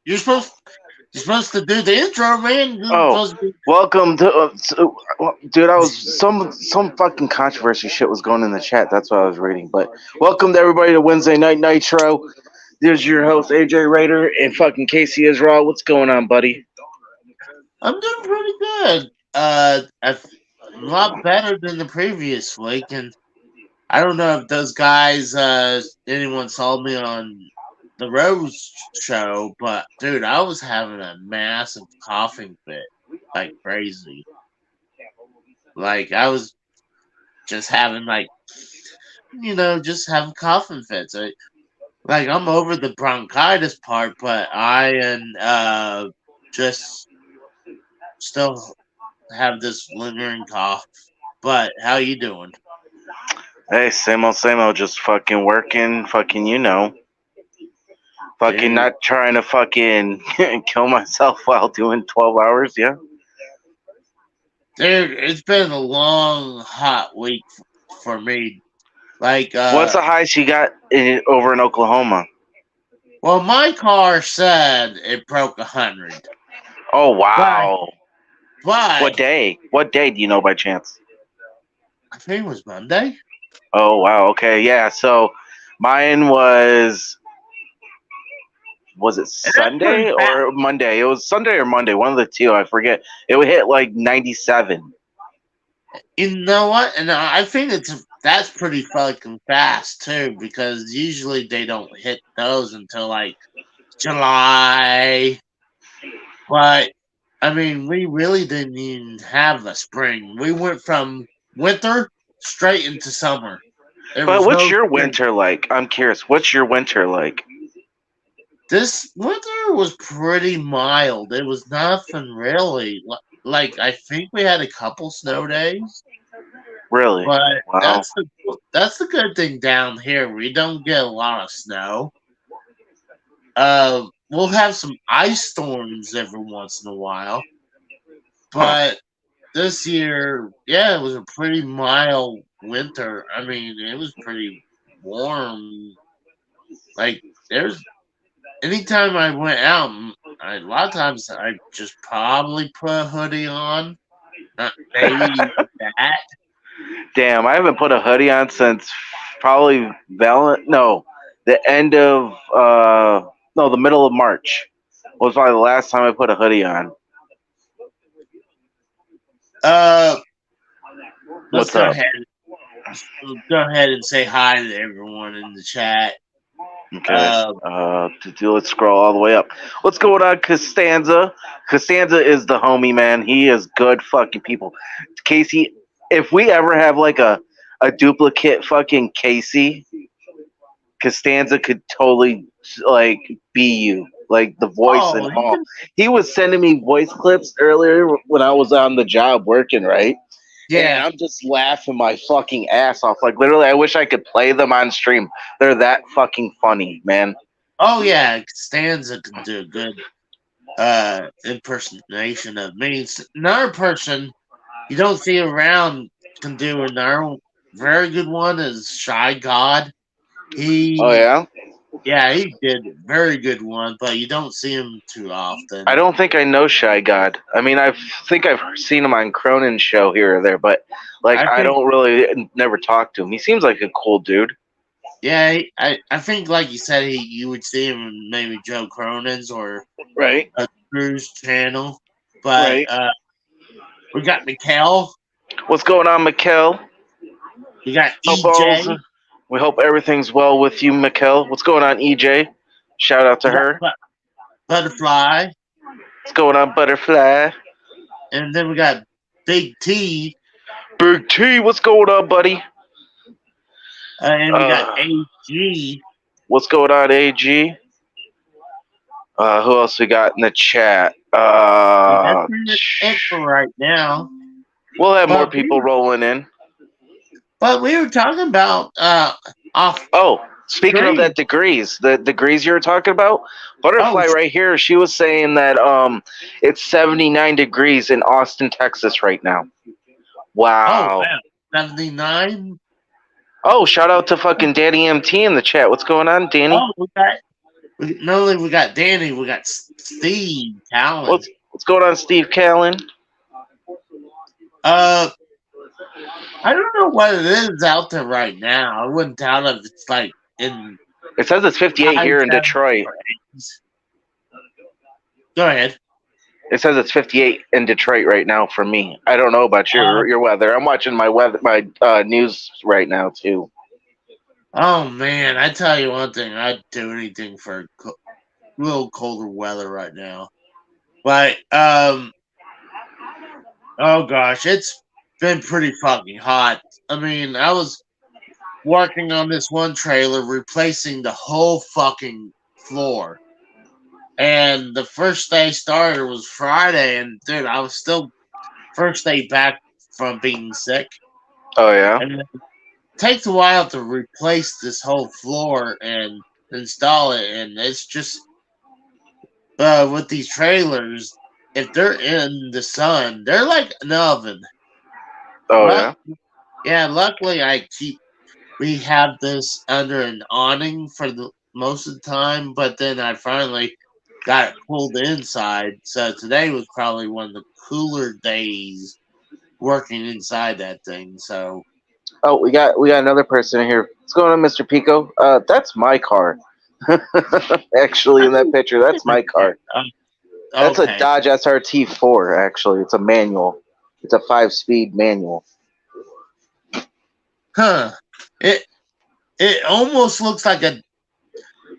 You're supposed to do the intro, man. You're Oh, supposed to be. welcome to, dude. I was some fucking controversy shit was going in the chat. That's what I was reading. But welcome to everybody to Wednesday Night Nitro. There's your host AJ Raider and fucking Casey Israel. What's going on, buddy? I'm doing pretty good. A lot better than the previous week, and I don't know if those guys, anyone saw me on the Rose show, but dude, I was having a massive coughing fit like crazy. Like I was just having just having coughing fits. Like I'm over the bronchitis part, but I am just still have this lingering cough. But how you doing? Hey, same old, same old. Just fucking working. Fucking, fucking Dude, not trying to fucking kill myself while doing 12 hours. Yeah. dude, it's been a long, hot week for me. Like, What's the highest you got over in Oklahoma? well, my car said it broke 100, Oh but wow. but What day? What day do you know by chance? I think it was Monday. Oh wow. Okay. Yeah. So mine was it And that's pretty Sunday fast. or Monday? It was Sunday or Monday, one of the two. I forget. It would hit like 97. You know what? And I think that's pretty fucking fast too, because usually they don't hit those until like July. But I mean, we really didn't even have a spring. We went from winter straight into summer. There But was what's no your spring. winter like? I'm curious. What's your winter like? This winter was pretty mild. It was nothing really. Like I think we had a couple snow days, Really? but Wow. that's the good thing down here. We don't get a lot of snow. We'll have some ice storms every once in a while, Huh. but this year, yeah, it was a pretty mild winter. I mean, it was pretty warm. Like there's anytime I went out, a lot of times I just probably put a hoodie on. Maybe that. Damn, I haven't put a hoodie on since probably no, the end of no, the middle of March was probably the last time I put a hoodie on. Uh, let's What's up? go ahead and say hi to everyone in the chat. Okay. Uh, Let's scroll all the way up. What's going on, Costanza? Costanza is the homie, man. He is good fucking people. Casey, if we ever have like a duplicate fucking Casey, Costanza could totally like be you, like the voice and oh, all. He was sending me voice clips earlier when I was on the job working, right? And yeah. I'm just laughing my fucking ass off. Like literally, I wish I could play them on stream. They're that fucking funny, man. Oh, yeah. Stanza can do a good impersonation of me. Another person you don't see around can do another very good one is Shy God. Oh He yeah. Yeah, he did a very good one, but you don't see him too I often. don't think I know Shy God. I mean, I think I've seen him on Cronin's show here or there, but like I I think, don't really never talk to him. He seems like a cool dude. yeah, I think, like you said, you would see him in maybe Joe Cronin's or Right. a Drew's channel. But Right. we got Mikkel, What's going on, Mikkel? we got Hope all's, EJ, we hope everything's well with you, Mikkel. What's going on, EJ? Shout out to we got her. Butterfly, What's going on, Butterfly? and then we got Big T, Big T, what's going on, buddy? and we got Uh, AG. what's going on, AG? Who else we got in the chat? And that's it for right now. We'll have more But people rolling in. we were talking about off Oh, speaking of screen. that degrees, the degrees you were talking about, Oh, Butterfly right here, she was saying that it's 79 degrees in Austin, Texas right now. oh Wow. wow, 79. Oh, shout out to fucking Danny MT in the chat. What's going on, Danny? Oh, not only we got Danny, we got Steve Talon. What's going on, Steve Callen? Uh, I don't know what it is out there right now. I wouldn't doubt if it's like in It says it's 58 high here in 70s Detroit. or 80s. Go ahead. It says it's 58 in Detroit right now for me. I don't know about Uh, your weather. I'm watching my news right now too. oh man, I tell you one thing, I'd do anything for a little colder weather right now. But oh gosh, it's been pretty fucking hot. I mean, I was working on this one trailer, replacing the whole fucking floor. And the first day started was Friday, and dude, I was still first day back from being sick. Oh yeah. And it takes a while to replace this whole floor and install it, and it's just with these trailers, if they're in the sun, they're like an oven. Oh Luck- yeah. yeah, luckily we have this under an awning for the most of the time, but then I finally got it pulled inside. So today was probably one of the cooler days working inside that thing. So Oh, we got another person in here. What's going on, Mr. Pico? That's my car. Actually, in that picture, that's my car. That's a okay, Dodge SRT4. Actually, it's a manual. It's a 5-speed manual. huh? It almost looks like a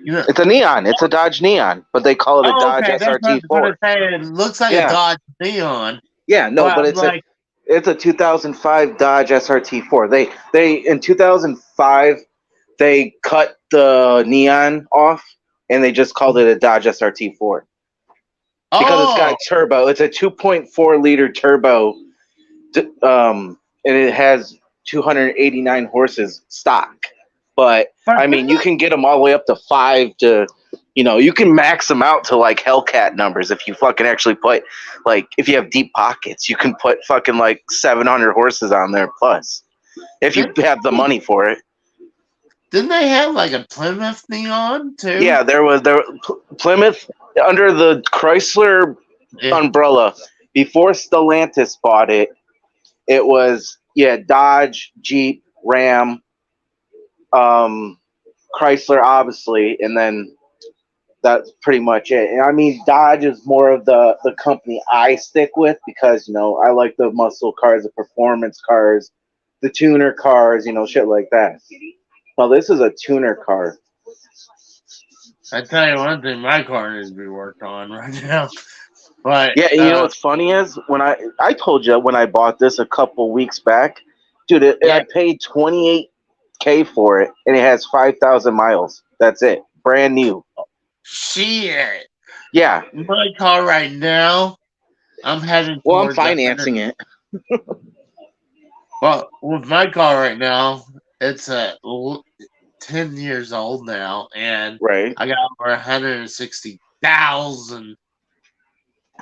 you know. It's a neon. It's a Dodge Neon, but they call it a Oh, Dodge okay, that's what I was gonna SRT4. say. It looks like a Yeah, Dodge Neon, yeah, no, but but I'm like, it's a 2005 Dodge SRT4. They in 2005 they cut the neon off and they just called it a Dodge SRT4 because it's got oh, turbo. It's a 2.4 liter turbo, and it has 289 horses stock. But but I mean, you can get them all the way up to 5 to, you can max them out to like Hellcat numbers if you fucking actually put, like, if you have deep pockets, you can put fucking like 700 horses on there plus if you have the money for it. didn't they have like a Plymouth Neon too? Yeah, there Plymouth under the Chrysler Yeah. umbrella before Stellantis bought it. It was Dodge, Jeep, Ram, Chrysler, obviously, and then that's pretty much it. And I mean, Dodge is more of the company I stick with because I like the muscle cars, the performance cars, the tuner cars, shit like that. Well, this is a tuner car. I tell you one thing, my car needs to be worked on right now. But Yeah, and you know what's funny is when I told you when I bought this a couple weeks back, dude, yeah, I paid $28K for it, and it has 5,000 miles. That's it, brand new. shit. Yeah. My car right now, I'm heading Well, I'm towards 100. financing it. Well, with my car right now, it's 10 years old now, and Right. I got over 160,000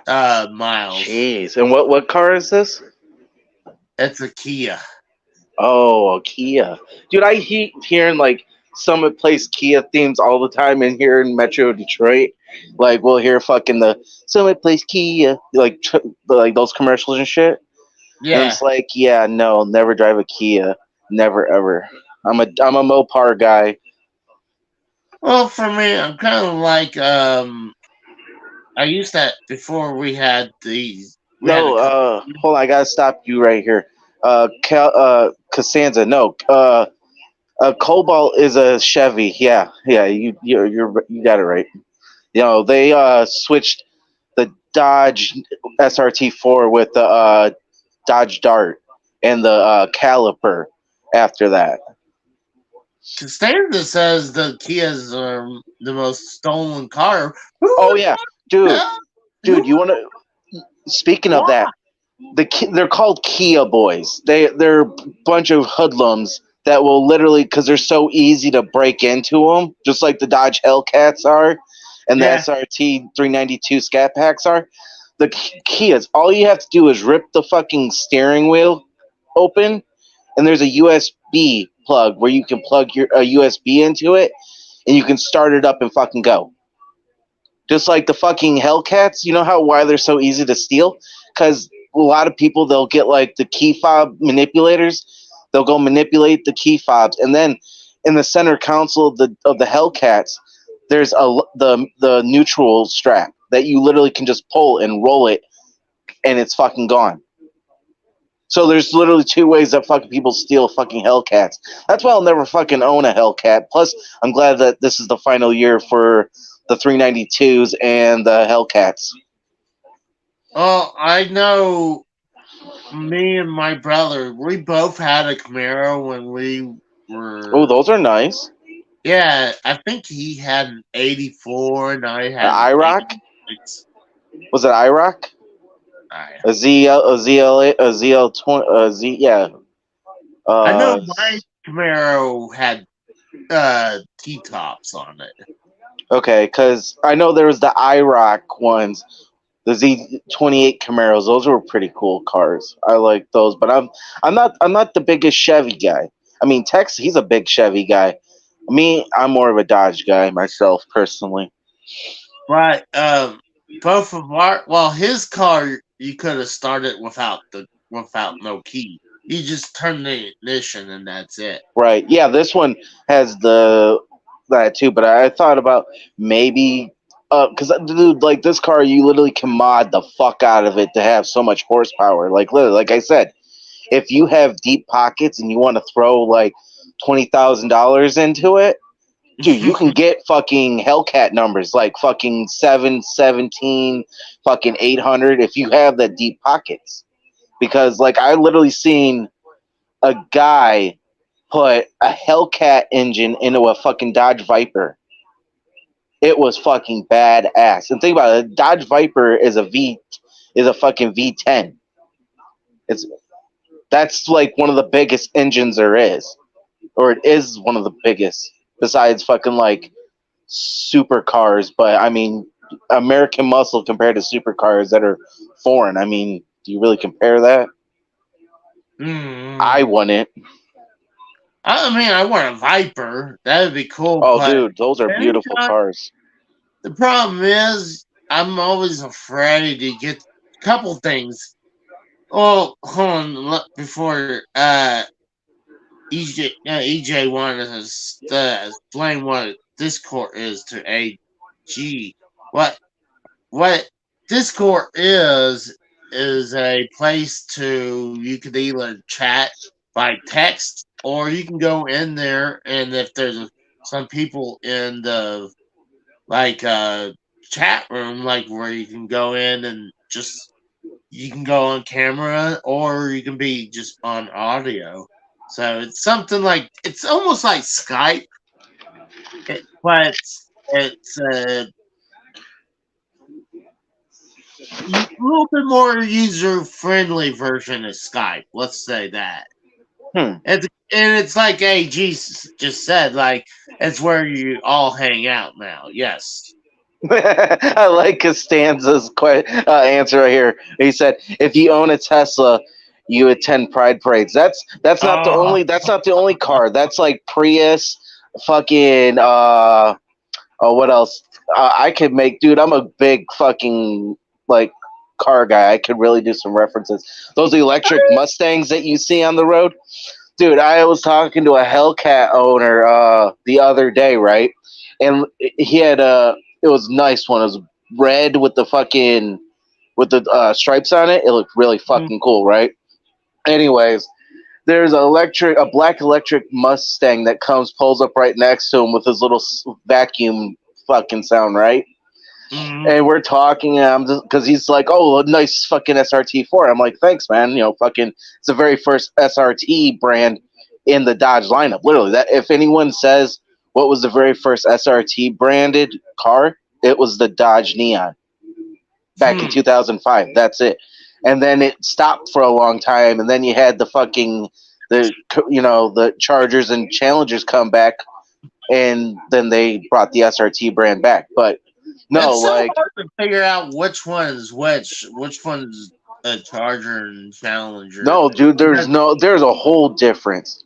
miles. Jeez. And what car is this? It's a Kia. Oh, a Kia. Dude, I keep hearing like Summit plays Kia themes all the time in here in Metro Detroit. Like we'll hear fucking the Summit plays Kia, like those commercials and shit. And Yeah. it's like, yeah, no, never drive a Kia, never ever. I'm a Mopar guy. Well, for me, I'm kind of like I used that before we had these. We had a No, couple. hold on, I gotta stop you right here. Costanza, no, Cobalt is a Chevy. Yeah, yeah, you got it right. They switched the Dodge SRT4 with the Dodge Dart and the Caliper after that. Costanza says the Kias are the most stolen car. Who Oh would yeah, dude, tell? dude, you Who want to? Speaking of why? that, they're called Kia boys. They're a bunch of hoodlums that will literally, because they're so easy to break into them, just like the Dodge Hellcats are, and the Yeah. SRT 392 Scat Packs are. The Kias, all you have to do is rip the fucking steering wheel open, and there's a USB plug where you can plug your USB into it and you can start it up and fucking go. Just like the fucking Hellcats, you know how why they're so easy to steal? Because a lot of people they'll get like the key fob manipulators, they'll go manipulate the key fobs, and then in the center console of the Hellcats, there's the neutral strap that you literally can just pull and roll it, and it's fucking gone. So there's literally two ways that fucking people steal fucking Hellcats. That's why I'll never fucking own a Hellcat. Plus, I'm glad that this is the final year for the 392s and the Hellcats. Oh, I know. Me and my brother, we both had a Camaro when we Oh, were. those are nice. Yeah, I think he had an '84 and I had an IROC? '86. Was it IROC? I A ZL, a ZL, a ZL20, a Z, yeah. I know Uh, my Camaro had T tops on it. okay, because I know there was the IROC ones, the Z28 Camaros. Those were pretty cool cars. I like those, but I'm not the biggest Chevy guy. I mean, Tex, he's a big Chevy guy. Me, I'm more of a Dodge guy myself, personally. But both of our his car you could have started without no key. You just turn the ignition and that's it. Right? Yeah, this one has that too. But I thought about maybe because dude, like this car, you literally can mod the fuck out of it to have so much horsepower. Like literally, like I said, if you have deep pockets and you want to throw like $20,000 into it, dude, you can get fucking Hellcat numbers like fucking 717, fucking 800 if you have that deep pockets. Because like I literally seen a guy put a Hellcat engine into a fucking Dodge Viper. It was fucking badass. And think about it, Dodge Viper is a fucking V10. It's that's like one of the biggest engines there is, or it is one of the biggest besides fucking like supercars. But I mean, American muscle compared to supercars that are foreign. I mean, do you really compare that? I Mm. wouldn't. I mean, I want a Viper. That would be cool, Oh, but dude, those are beautiful anytime, cars. the problem is I'm always afraid to get a couple things. Oh, hold on, before EJ wanted to explain what Discord is to AG. What what Discord is a place to you could either chat by text or you can go in there and if there's some people in the like chat room like where you can go in and just you can go on camera or you can be just on audio. So it's something like it's almost like Skype, but it's a little bit more user friendly version of Skype. Let's say that. Hmm. It's like AG just said, like it's where you all hang out now. Yes. I like Costanza's answer right here. He said, "If you own a Tesla, you attend Pride parades." That's not the Oh, only car. That's like Prius, fucking oh, what else? I could make, dude. I'm a big fucking like car guy. I could really do some references. Those electric Mustangs that you see on the road, dude. I was talking to a Hellcat owner the other day, right? And he had a it was a nice one. It was red with the fucking with the stripes on it. It looked really fucking cool, right? Anyways, there's a black electric Mustang that pulls up right next to him with his little vacuum fucking sound, right? mm-hmm. And we're talking, and I'm just because he's like, "Oh, a nice fucking SRT4." I'm like, "Thanks, man. You know, fucking, it's the very first SRT brand in the Dodge lineup. Literally, that if anyone says what was the very first SRT branded car, it was the Dodge Neon back in 2005. That's it. And then it stopped for a long time, and then you had the Chargers and Challengers come back, and then they brought the SRT brand back. But no, It's so like hard to figure out which one is which one's a Charger and Challenger. no, dude. Because There's a whole difference.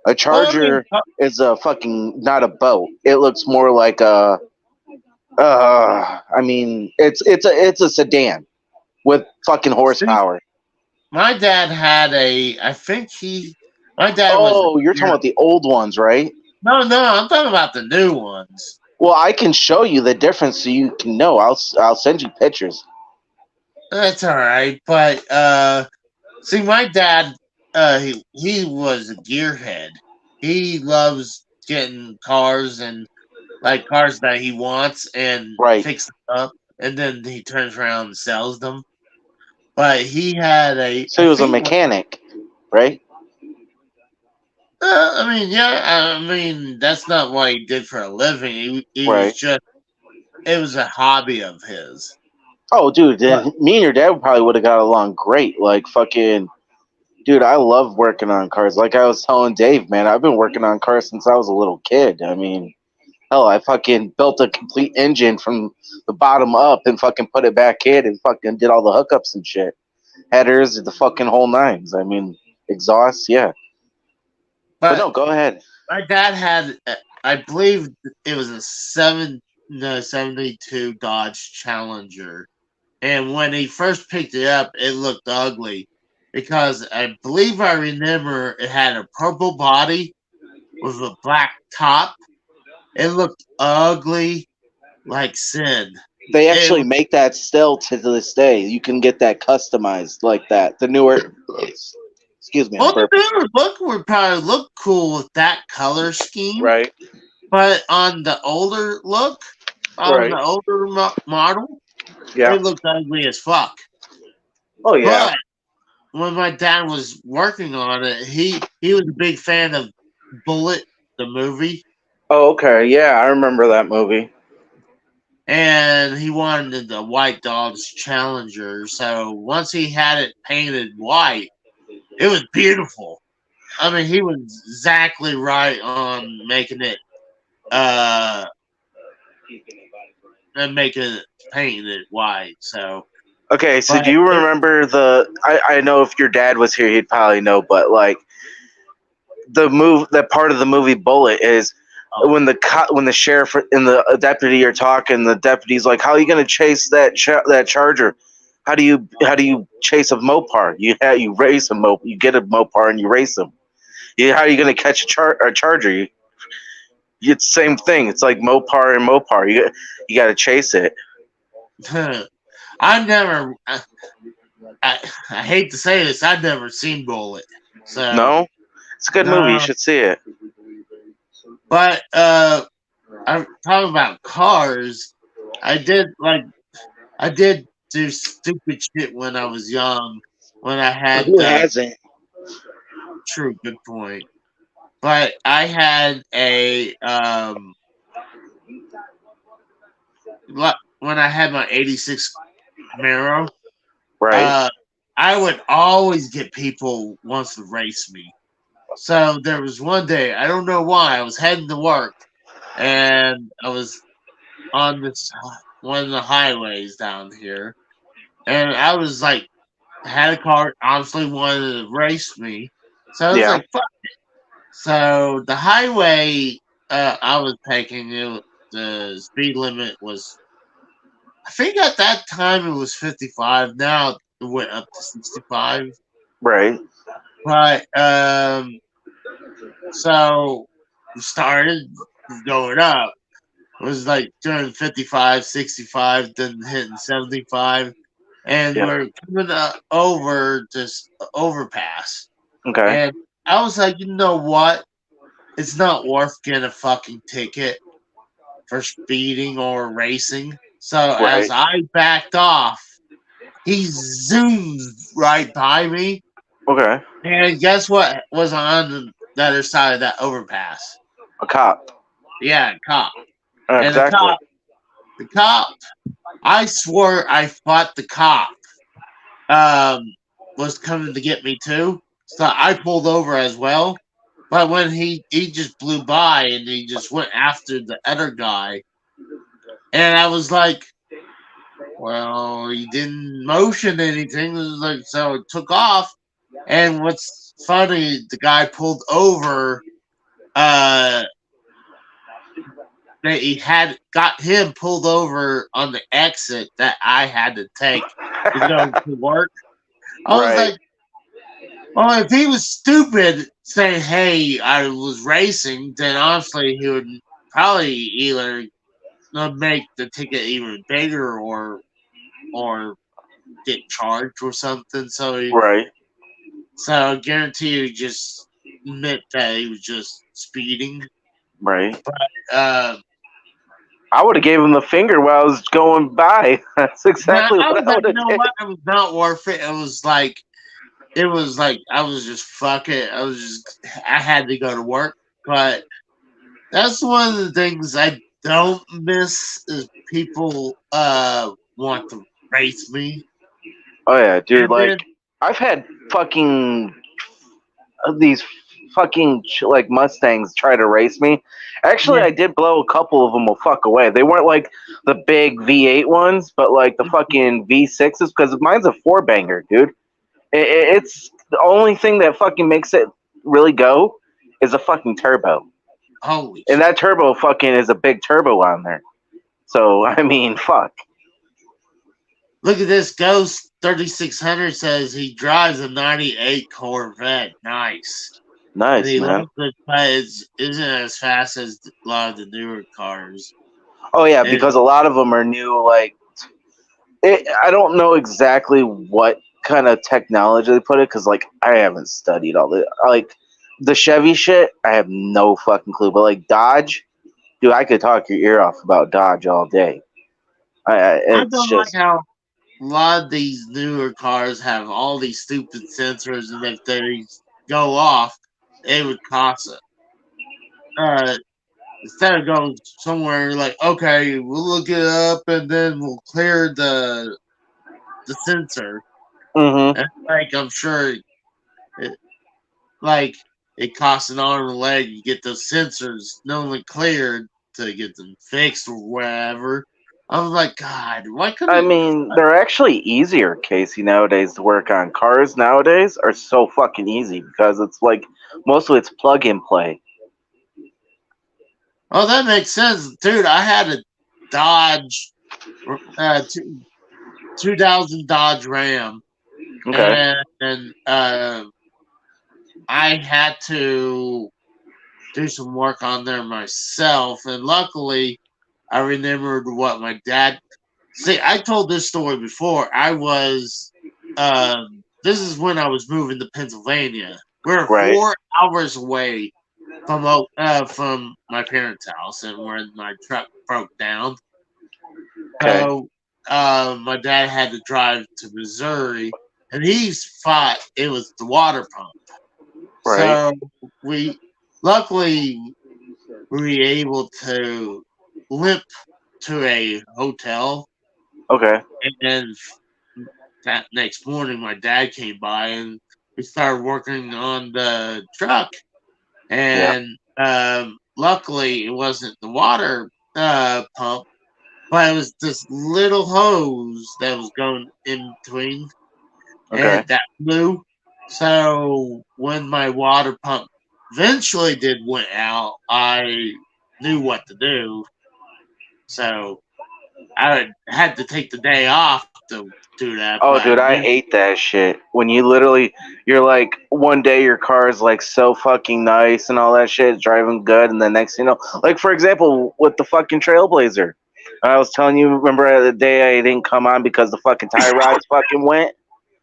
A Well, I mean, Charger is a fucking not a boat. It looks more like a. I mean, it's a sedan with fucking see, horsepower. my dad had a. I think he. My dad was. Oh, you're talking Yeah. about the old ones, right? No, no, I'm talking about the new ones. Well, I can show you the difference so you can know. I'll send you pictures. That's all right, but see, my dad, he was a gearhead. He loves getting cars and like cars that he wants and Right. fix them up, and then he turns around and sells them. But he had a, So I he was a think, mechanic, right? I mean, yeah, I mean, that's not what he did for a living. He was Right. just, it was a hobby of his. Oh, dude, But then me and your dad probably would have got along great. Like fucking, dude, I love working on cars. Like I was telling Dave, man, I've been working on cars since I was a little kid. I mean, hell, I fucking built a complete engine from the bottom up and fucking put it back in and fucking did all the hookups and shit. Headers, the fucking whole nines. I mean, exhaust, yeah. But but no, go ahead. my dad had, I believe it was a no, 72 Dodge Challenger. And when he first picked it up, it looked ugly because I believe I remember it had a purple body with a black top. It looked ugly like sin. They It actually was, make that still to this day. You can get that customized like that. The newer, excuse me, I'm well, the burping. newer look would probably look cool with that color scheme, Right, but on the older look, on right, the older model, yeah. it looked ugly as fuck. Oh yeah. But when my dad was working on it, he was a big fan of Bullet, the movie, Oh okay, yeah, I remember that movie. and he wanted the white Dodge Challenger. So once he had it painted white, it was beautiful. I mean, he was exactly right on making it, uh, and making it painting it white. So, Okay, so but do you remember the? I know if your dad was here, he'd probably know, but like that part of the movie Bullet is oh, when the sheriff and the deputy are talking, the deputy's like, "How are you going to chase that charger? How do you chase a Mopar? You race a Mopar, you get a Mopar and you race them. How are you going to catch a charger? It's the same thing. It's like Mopar and Mopar. You got to chase it. I never. I hate to say this, I've never seen Bullet. So No, it's a good movie. You no, should see it. but I'm talking about cars. I did like I did do stupid shit when I was young. When I had Who hasn't? true good point, but I had a when I had my '86 Camaro. Right. Uh, I would always get people wants to race me. So there was one day I don't know why I was heading to work and I was on this one of the highways down here, and I was like had a car obviously wanted to race me, so I was Yeah. like fuck. So the highway I was taking, the speed limit was, I think at that time it was 55. Now it went up to 65. Right. But so we started going up. It was like doing 55, 65, then hitting 75, and Yeah. we're coming over this overpass. Okay. And I was like, you know what? It's not worth getting a fucking ticket for speeding or racing. So as Right. I backed off, he zoomed right by me. Okay. And guess what was on the other side of that overpass? A cop. Yeah, a cop. And Exactly. the cop, I swore I thought the cop um, was coming to get me too. So I pulled over as well. But when he just blew by and he just went after the other guy, and I was like, well, he didn't motion anything. It was like so it took off. And what's funny, the guy pulled over uh, they had got him pulled over on the exit that I had to take to go to work. I was Right, like, well, if he was stupid saying, "Hey, I was racing," then honestly, he would probably either make the ticket even bigger or get charged or something. right. So I guarantee you, just admit that he was just speeding. Right. Uh, I would have gave him the finger while I was going by. That's now exactly I what was I like, would you have know did. what? It was not worth it. It was like I was just fuck it. I had to go to work, but that's one of the things I don't miss is people want to race me. Oh yeah, dude. And Like then I've had fucking these fucking like Mustangs try to race me. Actually, yeah, I did blow a couple of them a fuck away. They weren't like the big V8 ones, but like the fucking V6s because mine's a four banger, dude. It's the only thing that fucking makes it really go is a fucking turbo, holy and shit. that turbo fucking is a big turbo on there. So I mean, fuck. Look at this Ghost 3600 says he drives a 98 Corvette. Nice. And Nice, he man. loves it, but it isn't as fast as a lot of the newer cars. Oh yeah, And because a lot of them are new. Like I don't know exactly what kind of technology they put it because like I haven't studied all the like the Chevy shit. I have no fucking clue. But like Dodge, dude, I could talk your ear off about Dodge all day. I It's don't like just how a lot of these newer cars have all these stupid sensors, and if they go off, it would cost it. Instead of going somewhere like, okay, we'll look it up and then we'll clear the sensor. mm-hmm. And like I'm sure it like it costs an arm and a leg to get those sensors not only cleared to get them fixed or whatever. I was like, God, why I couldn't mean, they're actually easier, Casey, nowadays to work on. Cars nowadays are so fucking easy because it's like mostly it's plug and play. oh, that makes sense, dude. I had a Dodge, 2000 Dodge Ram, Okay. and I had to do some work on there myself, and luckily, I remembered what my dad. See, I told this story before. This is when I was moving to Pennsylvania. We're Right. 4 hours away from my parents' house, and when my truck broke down, Okay. so my dad had to drive to Missouri, and he thought it was the water pump. Right. So we luckily we were able to limp to a hotel, Okay. and then that next morning my dad came by and we started working on the truck, Yeah. and luckily it wasn't the water pump, but it was this little hose that was going in between, Okay. and that blew. So when my water pump eventually did went out, I knew what to do. So I had to take the day off to do that, but Oh, I dude, I knew. hate that shit. When you literally, you're like, one day your car is like so fucking nice and all that shit, driving good, and the next, like for example, with the fucking Trailblazer, I was telling you, remember the day I didn't come on because the fucking tie rods fucking went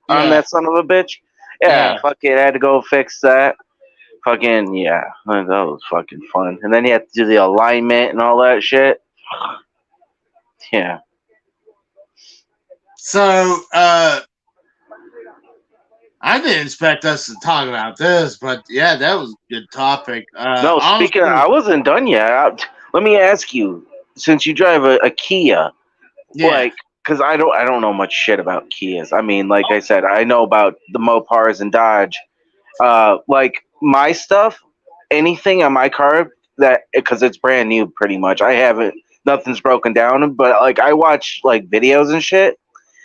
on Yeah, that son of a bitch? Yeah, yeah. fuck it, I had to go fix that. Fucking, yeah, that was fucking fun. And then you have to do the alignment and all that shit. Yeah. So I didn't expect us to talk about this, but yeah, that was a good topic. No, speaking of, I Honestly, wasn't done yet. Let me ask you, since you drive a Kia, yeah. like, because I don't know much shit about Kias. I mean, like I said, I know about the Mopars and Dodge. Like my stuff, anything on my car that because it's brand new, pretty much. I haven't, nothing's broken down, but like I watch like videos and shit,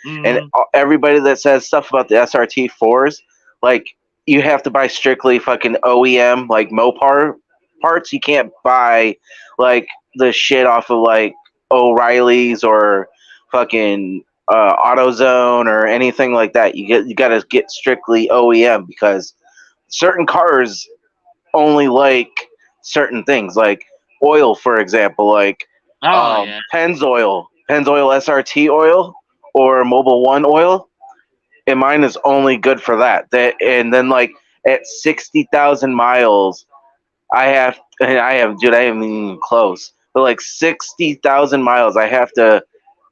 and Mm-hmm. everybody that says stuff about the SRT fours, like you have to buy strictly fucking OEM like Mopar parts. You can't buy like the shit off of like O'Reilly's or fucking AutoZone or anything like that. You got to get strictly OEM because certain cars only like certain things, like oil, for example, like Oh yeah. Pennzoil SRT oil or Mobile One oil, and mine is only good for that. And then like at 60,000 miles, dude, I am even close, but like 60,000 miles, I have to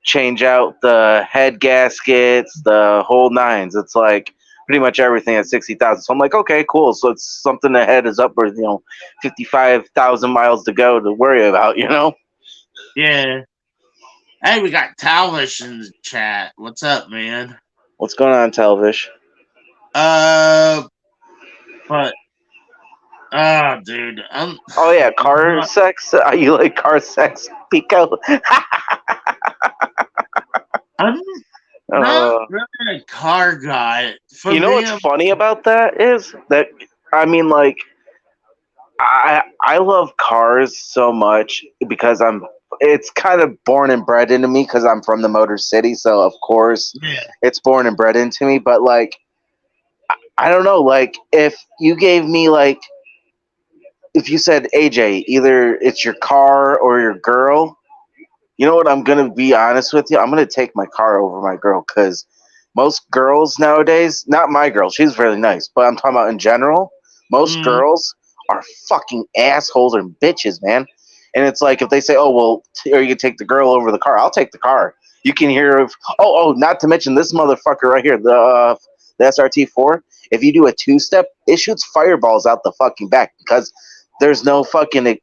change out the head gaskets, the whole nines. It's like pretty much everything at 60,000. So I'm like, okay, cool. So it's something ahead is upwards, 55,000 miles to go to worry about, Yeah. Hey, we got Talvish in the chat. What's up, man? What's going on, Telvish? Uh, but dude, Oh yeah, car sex. You like car sex, Pico? I'm not uh, really a car guy. For you know me, what's funny about that is that I mean, like, I love cars so much because it's kind of born and bred into me because I'm from the Motor City, so of course yeah. it's born and bred into me. But like, I don't know, like if you gave me like if you said AJ, either it's your car or your girl. You know what? I'm gonna be honest with you. I'm gonna take my car over my girl because most girls nowadays, not my girl, she's really nice, but I'm talking about in general. Most Mm, girls are fucking assholes and bitches, man. And it's like if they say, "Oh well," or you can take the girl over the car. I'll take the car. You can hear of not to mention this motherfucker right here, the SRT4. If you do a two step, it shoots fireballs out the fucking back because there's no fucking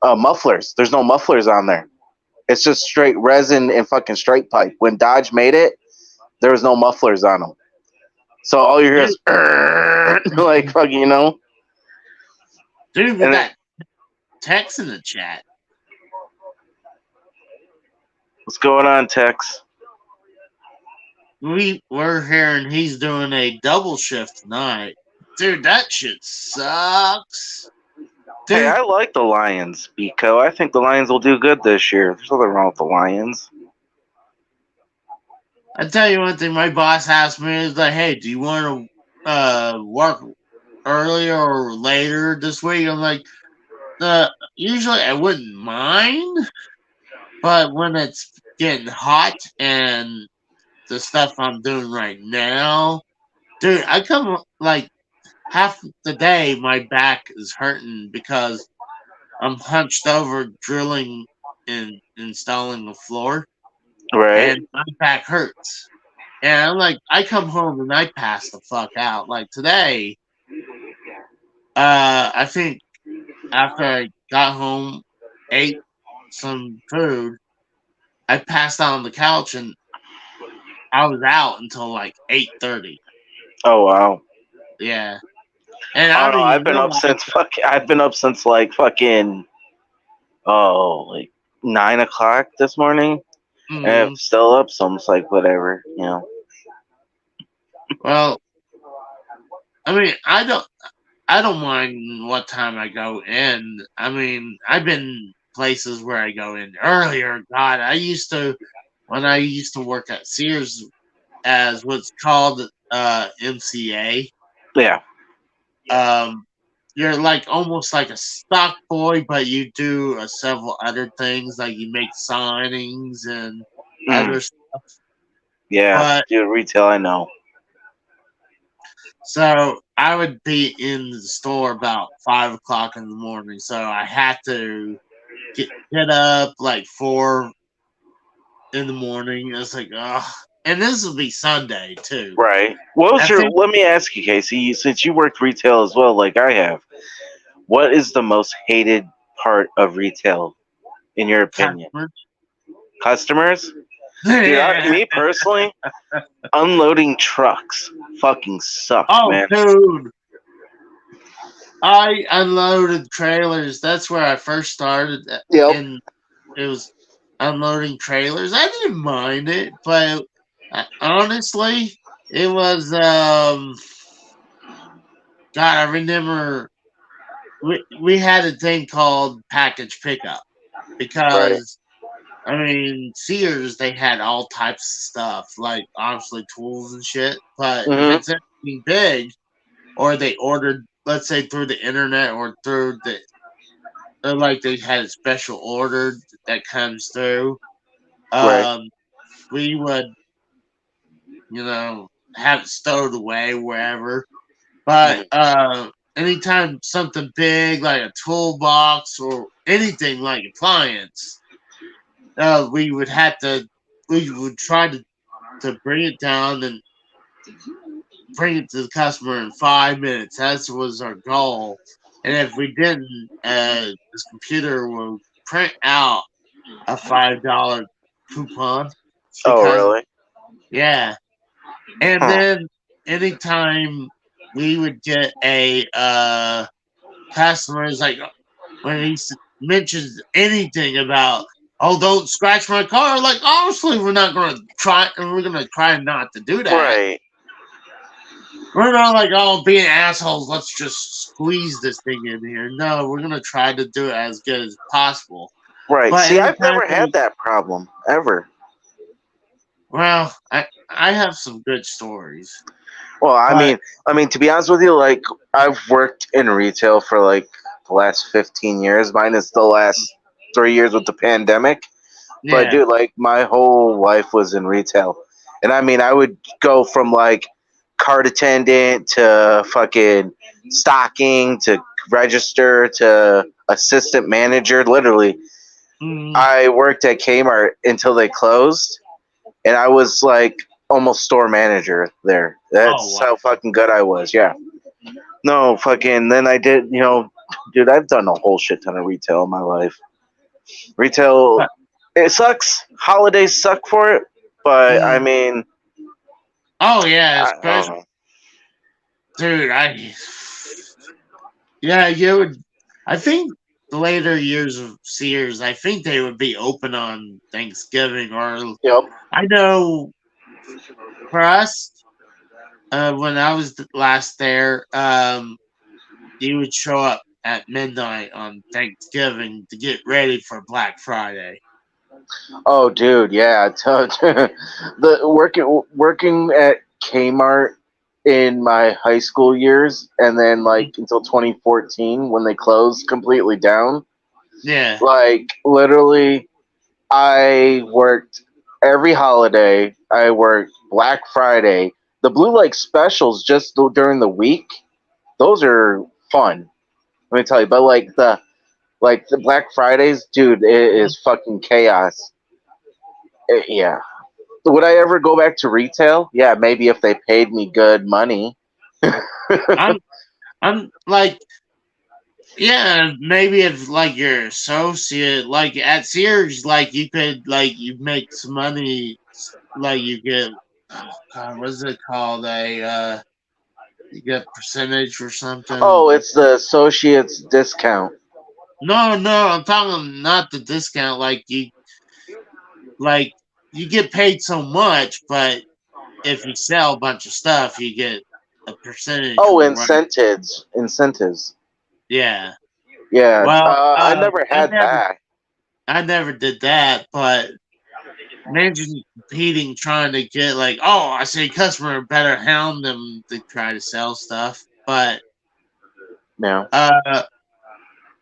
mufflers. There's no mufflers on there. It's just straight resin and fucking straight pipe. When Dodge made it, there was no mufflers on them. So all you hear dude, is like fucking. dude, we And got Tex in the chat. what's going on, Tex? We're hearing he's doing a double shift tonight. Dude, that shit sucks. Hey, Dude, I like the Lions, Pico. I think the Lions will do good this year. There's nothing wrong with the Lions. I tell you one thing, my boss asked me, is like, hey, do you want to work earlier or later this week? I'm like, usually I wouldn't mind, but when it's getting hot and the stuff I'm doing right now, dude, I come like half the day my back is hurting because I'm hunched over drilling and installing the floor, Right? and my back hurts. And I'm like, I come home and I pass the fuck out. Like today, I think after I got home, ate some food, I passed out on the couch and I was out until like 8:30. Oh wow. Yeah, and I I don't know. don't I've even been up realize. since I've been up since like fucking like 9 o'clock this morning. And I'm Mm, still up, so I'm just like whatever. well, I mean, I don't mind what time I go in. I mean, I've been places where I go in earlier. God, I used to when I used to work at Sears as what's called MCA. Yeah. Um, you're like almost like a stock boy, but you do several other things, like you make signings and Mm, other stuff. yeah, But dude, retail. I know. so I would be in the store about 5 o'clock in the morning. So I had to get up like 4 in the morning. It's like, oh, and this will be Sunday too. Right. What was I your? think Let me ask you, Casey. Since you worked retail as well, like I have, what is the most hated part of retail, in your opinion? customers. Customers, dude. Me personally, unloading trucks fucking sucks, Oh, man. dude, I unloaded trailers. That's where I first started, Yep. and it was unloading trailers. I didn't mind it, but honestly, it was God. I remember we had a thing called package pickup Right. because I mean Sears they had all types of stuff like obviously tools and shit. But if Mhm. it's anything big or they ordered, let's say through the internet or through the like they had a special order that comes through, Right. um, we would you know have it stowed away wherever. But Mhm. anytime something big like a toolbox or anything like appliance, we would have to we would try to bring it down and bring it to the customer in 5 minutes. That was our goal. And if we didn't, this computer will print out a $5 coupon Oh, because really? yeah. And Huh. then anytime we would get a customers like when he mentions anything about don't scratch my car, like obviously we're not gonna try, and we're gonna try not to do that. Right. We're not like being assholes, let's just squeeze this thing in here. No, we're gonna try to do it as good as possible. Right. But See, I've anytime never had we that problem ever. well I have some good stories. Well, I But mean, to be honest with you, like I've worked in retail for like the last 15 years, minus the last 3 years with the pandemic. But yeah. dude, like my whole life was in retail, and I mean, I would go from like cart attendant to fucking stocking to register to assistant manager. Literally, Mm, I worked at Kmart until they closed, and I was like almost store manager there. oh That's wow. how fucking good I was. Yeah. No, fucking. Then I did. Dude, I've done a whole shit ton of retail in my life. Retail, But, it sucks. Holidays suck for it, but I mm, mean, oh yeah, I don't especially know. dude, yeah, you would. I think the later years of Sears, I think they would be open on Thanksgiving. Or Yep. I know for us, when I was last there, you would show up at midnight on Thanksgiving to get ready for Black Friday. Oh, dude, yeah. The working at Kmart in my high school years, and then like until 2014 when they closed completely down. Yeah. Like literally, I worked every holiday. I worked Black Friday. The Blue Lake specials just during the week. Those are fun. Let me tell you. But like the Black Fridays, dude, it is fucking chaos. Yeah. Would I ever go back to retail? Yeah, maybe if they paid me good money. I'm I'm like yeah, maybe if like your associate like at Sears, like you could like you make some money, like you get oh god, what's it called? You get percentage or Oh, something. it's the associates discount. No, no, I'm talking not the discount. Like you get paid so much, but if you sell a bunch of stuff, you get a percentage Oh, or what? incentives. Incentives. Yeah. Yeah. Well, I never had that. I never did that, but imagine competing, trying to get like, oh, I say customer better hound them to try to sell stuff, but No. uh,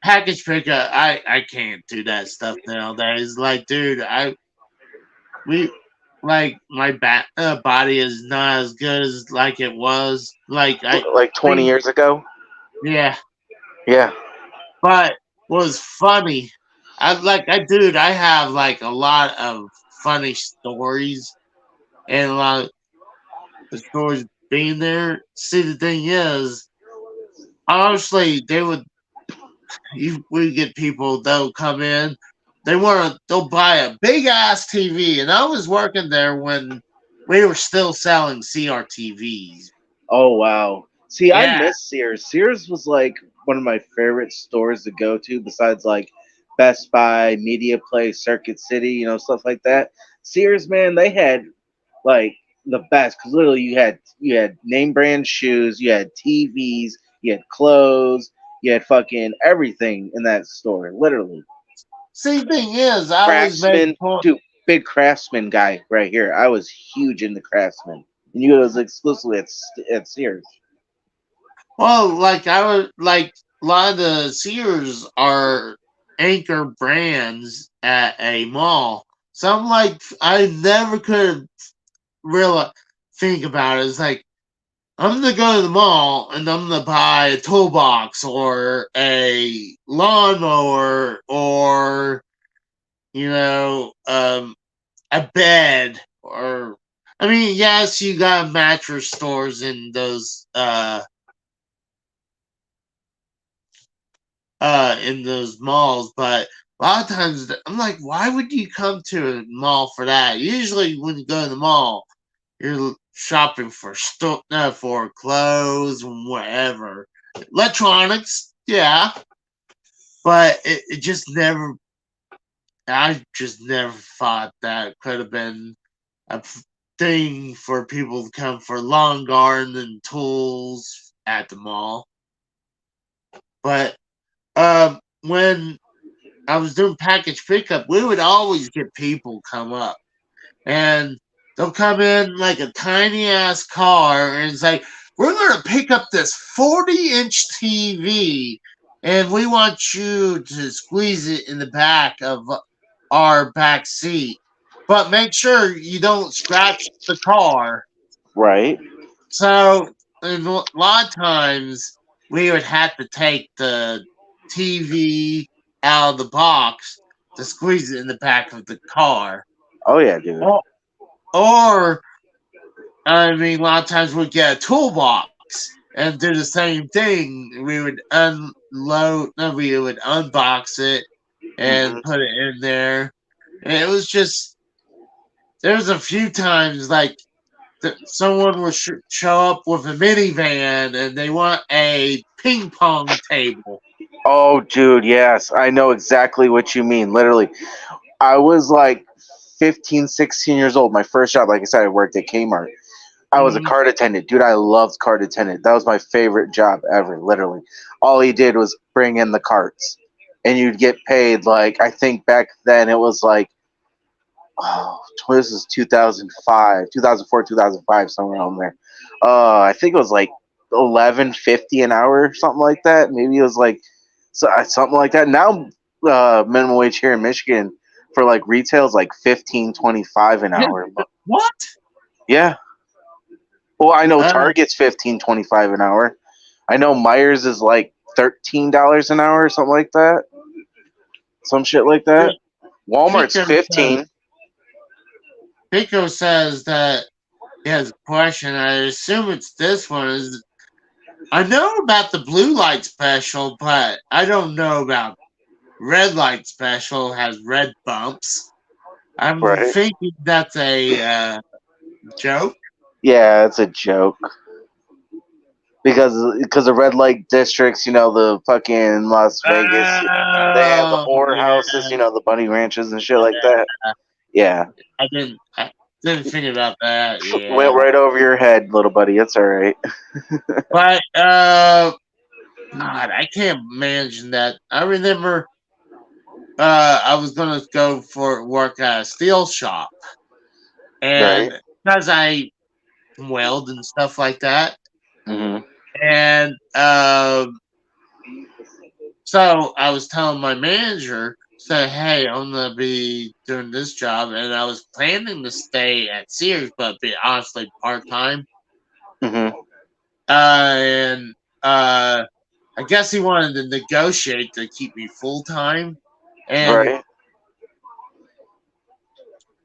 package pickup, I can't do that stuff nowadays. Like, dude, we like my body is not as good as like it was. Like 20 think years ago? yeah, Yeah. but was funny. Dude, I have like a lot of funny stories and a lot of stories being there. See, the thing is, honestly, we get people they'll come in, they'll buy a big ass TV, and I was working there when we were still selling CRTVs. Oh, wow. See, I Yeah, miss Sears. Sears was like one of my favorite stores to go to besides like Best Buy, Media Play, Circuit City, stuff like that. Sears, man, they had like the best because literally you had name brand shoes, you had TVs, you had clothes, You had fucking everything in that store, literally. See, thing is, I always make Craftsman, point. dude, big Craftsman guy right here. I was huge in the Craftsman. And you was exclusively at Sears. Well, like I would like a lot of the Sears are anchor brands at a mall. So I'm like, I never could really think about it. It's like I'm gonna go to the mall and I'm gonna buy a toolbox or a lawnmower or you know a bed or I mean yes you got mattress stores in those malls, but a lot of times I'm like, why would you come to a mall for that? Usually when you go to the mall, you're shopping for for clothes and whatever, electronics, yeah, but it just never. I just never thought that could have been a thing for people to come for lawn garden and tools at the mall. But when I was doing package pickup, we would always get people come up and they'll come in like a tiny ass car and it's like, we're going to pick up this 40-inch TV and we want you to squeeze it in the back of our back seat. But make sure you don't scratch the car. Right? So, and a lot of times we would have to take the TV out of the box to squeeze it in the back of the car. Oh yeah, dude. Or, or I mean, a lot of times we'd get a toolbox and do the same thing. We would unload, no, we would unbox it and Hmm. put it in there. And it was just, there was a few times like someone will show up with a minivan and they want a ping pong table. Oh, dude, yes, I know exactly what you mean. Literally, I was like 15, 16 years old. My first job, like I said, I worked at Kmart. I was a Mm-hmm. cart attendant. Dude, I loved cart attendant. That was my favorite job ever, literally. All he did was bring in the carts. And you'd get paid, like, I think back then it was like, oh, this is 2005, 2004, 2005, somewhere around there. I think it was like 11.50 an hour, something like that. Maybe it was like something like that. Now, minimum wage here in Michigan for like retail is like 15.25 an hour. What? Yeah. Well, I know Uh, Target's 15.25 an hour. I know Myers is like $13 an hour or something like that. Some shit like that. Walmart's Pico says, 15. Pico says that he has a question. I assume it's this one. Is I know about the blue light special, but I don't know about red light special has red bumps. I'm Right. thinking that's a joke. Yeah, it's a joke because the red light districts, the fucking Las Vegas, they have the Oh, whore yeah. houses, the bunny ranches and shit like that. Yeah, I didn't think about that. went Yeah, right over your head, little buddy. It's all right. but God, I can't imagine that. I remember I was gonna go for work at a steel shop, Right. and because I weld and stuff like that, Hmm. and so I was telling my manager, say, hey, I'm gonna be doing this job, and I was planning to stay at Sears, but be honestly part time. Hmm. And I guess he wanted to negotiate to keep me full time. And Right.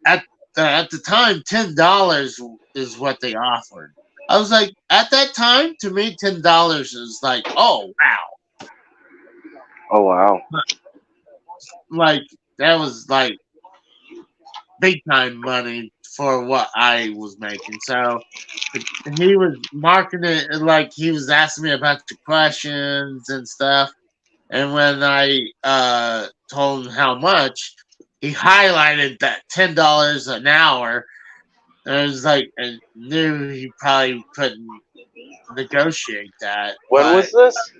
at at the time, $10 is what they offered. I was like, at that time, to me, $10 is like, oh wow, Oh wow. like that was like big time money for what I was making. So he was marketing it like he was asking me a bunch of questions and stuff. And when I told him how much, he highlighted that $10 an hour. And I was like, I knew he probably couldn't negotiate that. When But was this?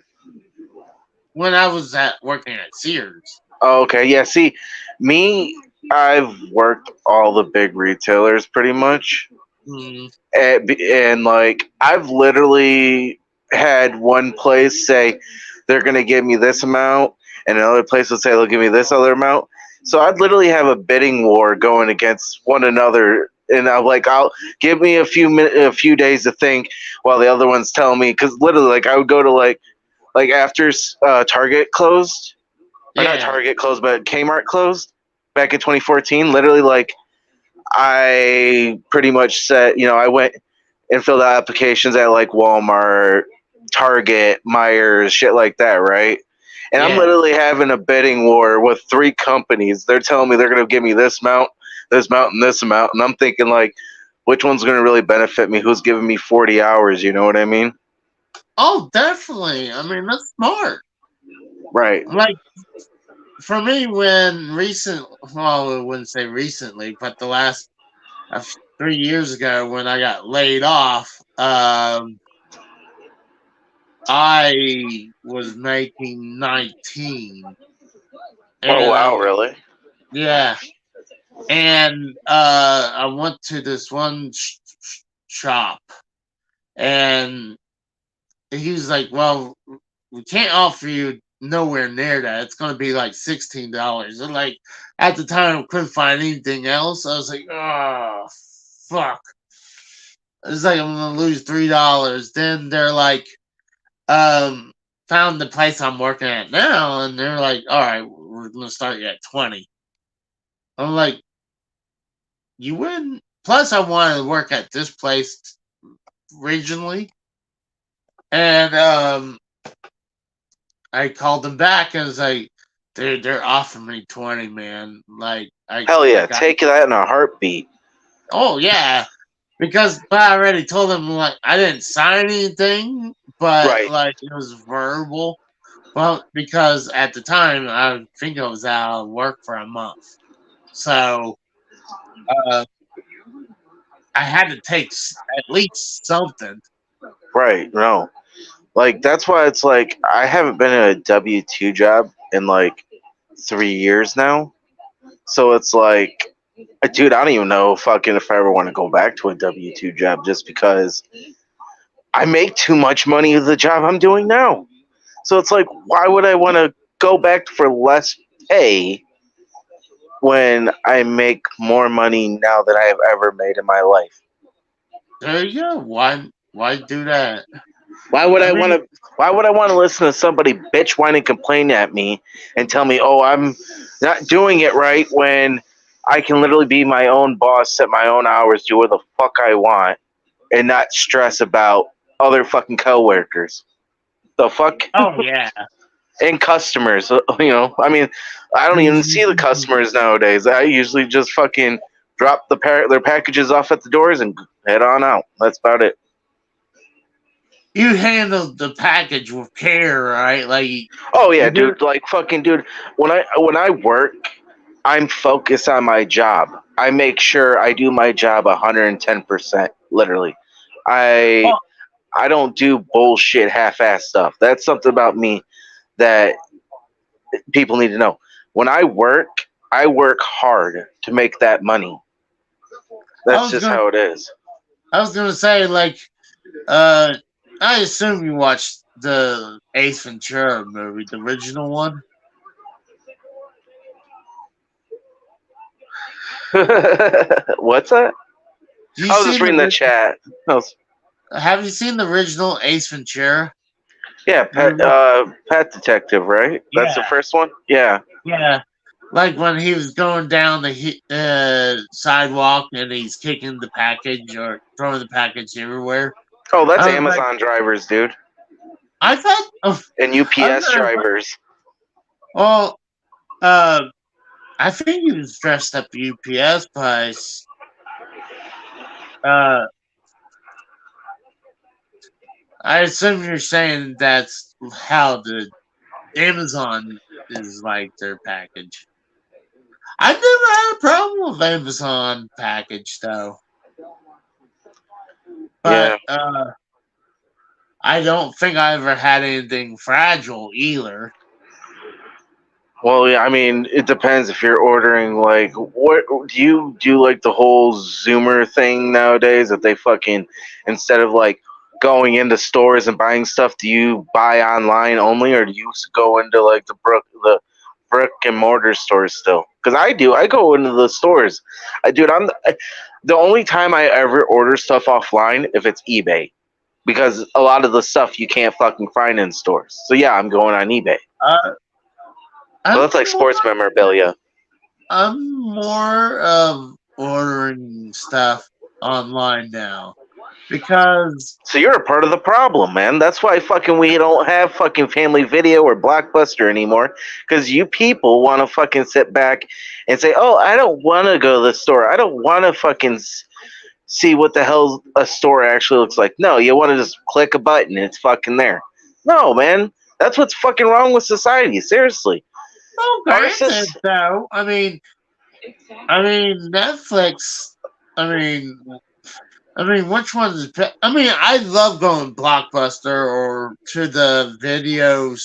when I was at working at Sears. Oh, okay. Yeah. See, me, I've worked all the big retailers pretty much, Mm, and like I've literally had one place say they're gonna give me this amount, and another place would say they'll give me this other amount. So I'd literally have a bidding war going against one another, and I'm like, I'll give me a few days to think, while the other one's telling me, because literally, like I would go to like after Target closed, or not yeah, Target closed, but Kmart closed back in 2014. Literally, like I pretty much said, I went and filled out applications at like Walmart, Target, Myers, shit like that, right? And I'm yeah. literally having a bidding war with three companies. They're telling me they're going to give me this amount, and this amount. And I'm thinking, like, which one's going to really benefit me? Who's giving me 40 hours? You know what I mean? Oh, definitely. I mean, that's smart. Right. Like for me, when well, I wouldn't say recently, but the last 3 years ago when I got laid off, I was making 19, Oh, and wow, really? yeah, and I went to this one shop, and he was like, "Well, we can't offer you nowhere near that. It's going to be like $16." And like at the time, I couldn't find anything else. I was like, "Oh, fuck!" It's like I'm going to lose $3. Then they're like, um, found the place I'm working at now, and they're like, "All right, we're going to start you at 20." I'm like, "You wouldn't." Plus, I wanted to work at this place regionally, and I called them back and was like, they're offering me 20, man. Like Hell I yeah. got Take that in a heartbeat. oh yeah. Because but I already told them like I didn't sign anything, but Right. like it was verbal. Well, because at the time I think I was out of work for a month. So uh I had to take at least something. Right. No. Like that's why it's like I haven't been in a W-2 job in like 3 years now. So it's like, dude, I don't even know fucking if I ever want to go back to a W-2 job just because I make too much money with the job I'm doing now. So it's like, why would I want to go back for less pay when I make more money now than I have ever made in my life? There you go. Why do that? Why would I I want mean, to? Why would I want to listen to somebody bitch, whine, and complain at me and tell me, "Oh, I'm not doing it right," when I can literally be my own boss, set my own hours, do what the fuck I want, and not stress about other fucking coworkers. The fuck oh yeah. and customers. I mean, I don't even see the customers nowadays. I usually just fucking drop their packages off at the doors and head on out. That's about it. You handle the package with care, right? Like Oh yeah, you do. dude. Like fucking dude. When I work, I'm focused on my job. I make sure I do my job 110%. Literally, I Oh, I don't do bullshit half-ass stuff. That's something about me that people need to know. When I work hard to make that money. I That's was just gonna, how it is. I was gonna say like, uh, I assume you watched the Ace Ventura movie, the original one. What's that? Do you I was just see reading the chat. Have you seen the original Ace Ventura Yeah, movie? Pet Detective, right? That's the Yeah, first one. Yeah. yeah. Like when he was going down the sidewalk and he's kicking the package or throwing the package everywhere. Oh, that's I was like, Amazon drivers, dude, I thought, oh, and I was UPS gonna, drivers. well, uh, I think he was dressed up UPS, but uh, I assume you're saying that's how the Amazon is like their package. I've never had a problem with Amazon package though, but Yeah. I don't think I ever had anything fragile either. Well, yeah, I mean, it depends if you're ordering like what do you do like the whole Zoomer thing nowadays that they fucking instead of like going into stores and buying stuff, do you buy online only or do you go into like the brick and mortar stores still? Because I do. I go into the stores. I do it. The only time I ever order stuff offline if it's eBay because a lot of the stuff you can't fucking find in stores. So yeah, I'm going on eBay. Uh, Well, I'm that's like more, sports memorabilia. I'm more of ordering stuff online now because So you're a part of the problem, man. That's why fucking we don't have fucking Family Video or Blockbuster anymore. Because you people want to fucking sit back and say, "Oh, I don't want to go to the store. I don't want to fucking see what the hell a store actually looks like." No, you want to just click a button and it's fucking there. No, man. That's what's fucking wrong with society. Seriously, well, our granted, though, I mean Netflix. I mean, which one is? I love going Blockbuster or to the video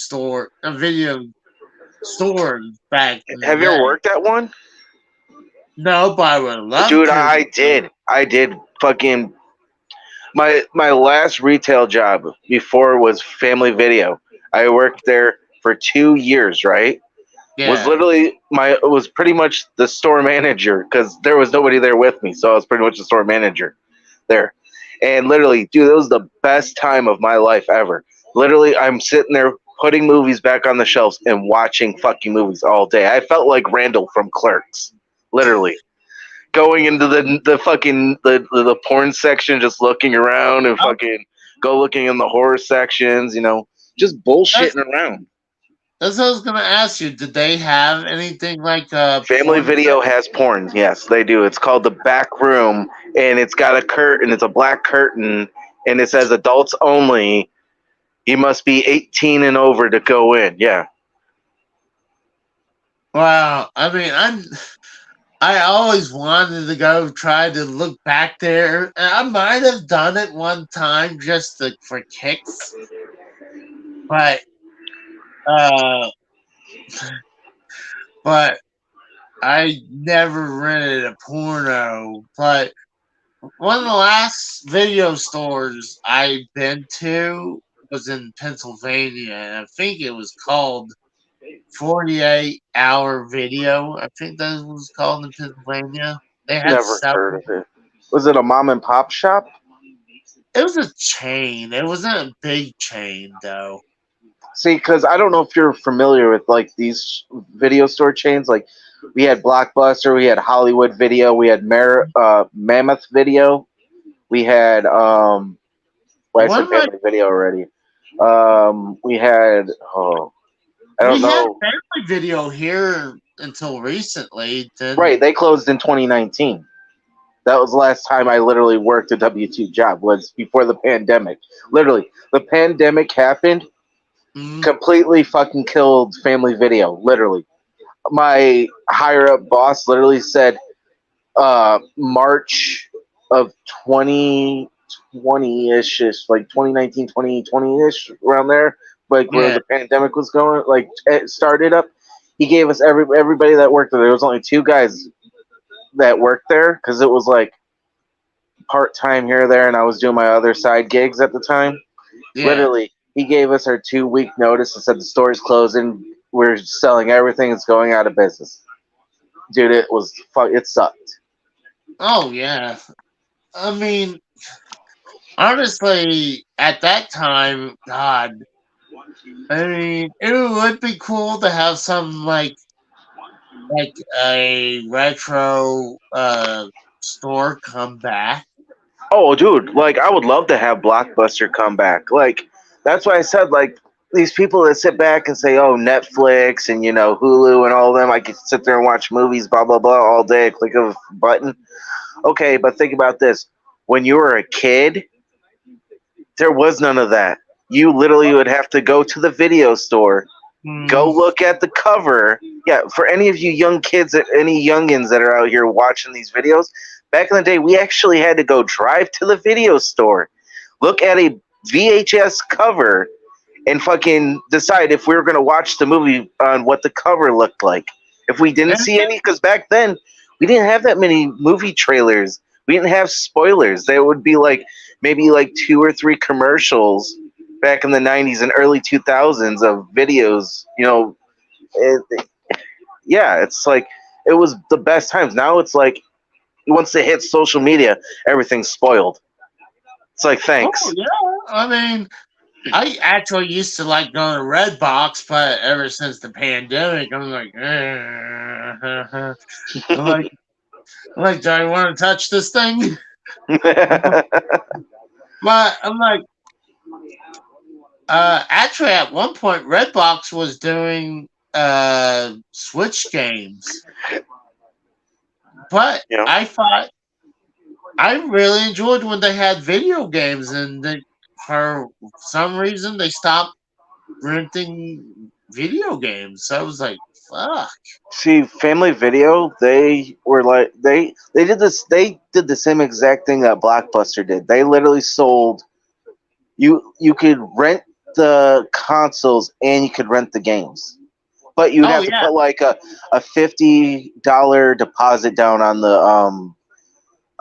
stores back in the have you ever day. worked at one? No, but I would love Dude, to. I did. I did. Fucking my last retail job before was Family Video. I worked there for 2 years. Right, was Yeah. literally was pretty much the store manager because there was nobody there with me, so I was pretty much the store manager there. And literally, dude, it was the best time of my life ever. Literally, I'm sitting there putting movies back on the shelves and watching fucking movies all day. I felt like Randall from Clerks, literally going into the fucking the porn section, just looking around and Oh, fucking go looking in the horror sections, just that's bullshitting around. that's what I was gonna ask you. Did they have anything like Family porn Video sex? has porn. Yes, they do. It's called the Back Room, and it's got a curtain. It's a black curtain, and it says adults only. You must be 18 and over to go in. Yeah, Wow. I always wanted to go try to look back there. And I might have done it one time just for kicks, but uh, but I never rented a porno. But one of the last video stores I've been to was in Pennsylvania, and I think it was called 48-hour video. I think that was called in Pennsylvania. They had never heard several. of it. Was it a mom and pop shop? It was a chain. It wasn't a big chain though. See, because I don't know if you're familiar with like these video store chains. Like we had Blockbuster, we had Hollywood Video, we had Mammoth Video, we had well, I One said of my Family Video already. We had I don't We had know. family video here until recently. Right, Then they closed in 2019. That was the last time I literally worked a W-2 job. Was before the pandemic. Literally, the pandemic happened, mm, completely fucking killed Family Video. Literally, my higher up boss literally said March of 2020-ish, like 2019, 2020-ish, around there, like where yeah, the pandemic was going, like it started up. He gave us everybody that worked there. There was only two guys that worked there because it was like part time here or there, and I was doing my other side gigs at the time. yeah. Literally, he gave us our 2 week notice and said the store's closing. We're selling everything. It's going out of business. Dude, it was fuck. It sucked. Oh yeah. I mean, honestly, at that time, God, I mean, it would be cool to have some like a retro store come back. Oh, dude, like I would love to have Blockbuster come back. Like that's why I said like these people that sit back and say, "Oh, Netflix and Hulu and all of them, I can sit there and watch movies, blah blah blah, all day, click of a button." Okay, but think about this: when you were a kid, there was none of that. You literally would have to go to the video store, go Mm, look at the cover. Yeah, for any of you young kids, any youngins that are out here watching these videos, back in the day, we actually had to go drive to the video store, look at a VHS cover, and fucking decide if we were gonna watch the movie on what the cover looked like. If we didn't And see any, because back then we didn't have that many movie trailers. We didn't have spoilers. There would be like maybe like two or three commercials back in the '90s and early 2000s of videos. Yeah, it's like it was the best times. Now it's like once they hit social media, everything's spoiled. It's like oh thanks. yeah, I mean, I actually used to like going to Redbox, but ever since the pandemic, I'm like, I'm like, do I want to touch this thing? But I'm like, actually, at one point, Redbox was doing Switch games, but Yeah. I thought I really enjoyed when they had video games, and for some reason they stopped renting video games. So I was like, fuck. See, Family Video, they were like they did this. They did the same exact thing that Blockbuster did. They literally sold you could rent the consoles and you could rent the games, but you'd Oh have to yeah, put like a $50 deposit down on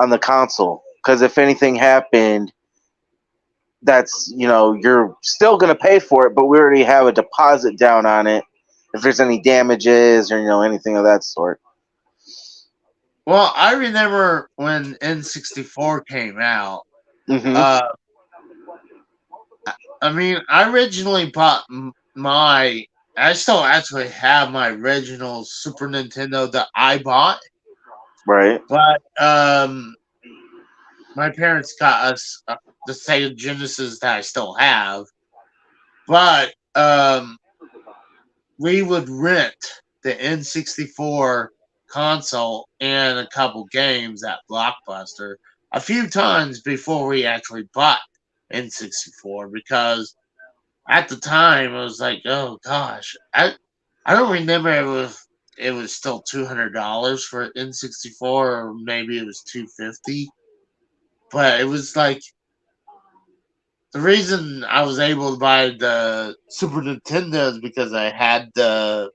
the console because if anything happened, that's you're still gonna pay for it, but we already have a deposit down on it if there's any damages or anything of that sort. well, I remember when N64 came out. Hmm. Uh, I mean, I originally bought my. I still actually have my original Super Nintendo that I bought, Right. but my parents got us the Sega Genesis that I still have. But we would rent the N64 console and a couple games at Blockbuster a few times before we actually bought N64 because at the time I was like, oh gosh, I don't remember it was still $200 for N64 or maybe it was 250, but it was like the reason I was able to buy the Super Nintendo is because I had the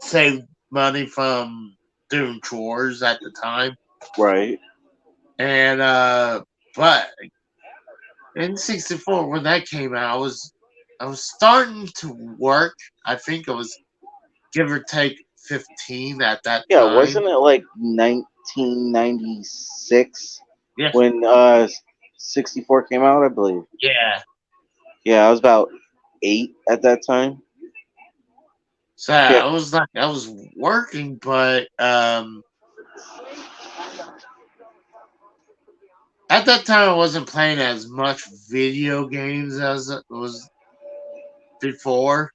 saved money from doing chores at the time. Right. And but N64 when that came out, I was starting to work. I think I was give or take 15 at that Yeah, time. wasn't it like 1996 Yeah, when 64 came out, I believe. yeah. Yeah, I was about 8 at that time. So Yeah. I was working, but at that time I wasn't playing as much video games as it was before.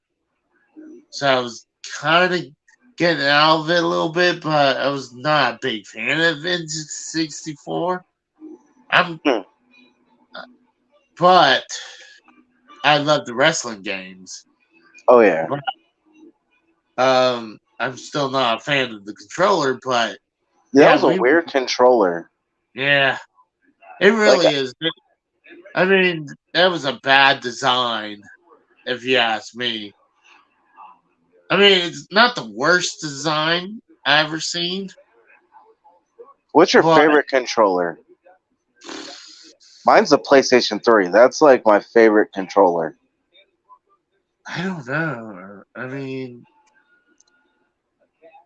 So I was kind of getting out of it a little bit, but I was not a big fan of N64. I'm, Hmm. but I love the wrestling games. Oh yeah. But I'm still not a fan of the controller. But That yeah, was a weird controller. yeah, it Like really is. I mean, that was a bad design, if you ask me. I mean, it's not the worst design I ever seen, what's your but favorite controller? Mine's the PlayStation 3. That's like my favorite controller. I don't know. I mean,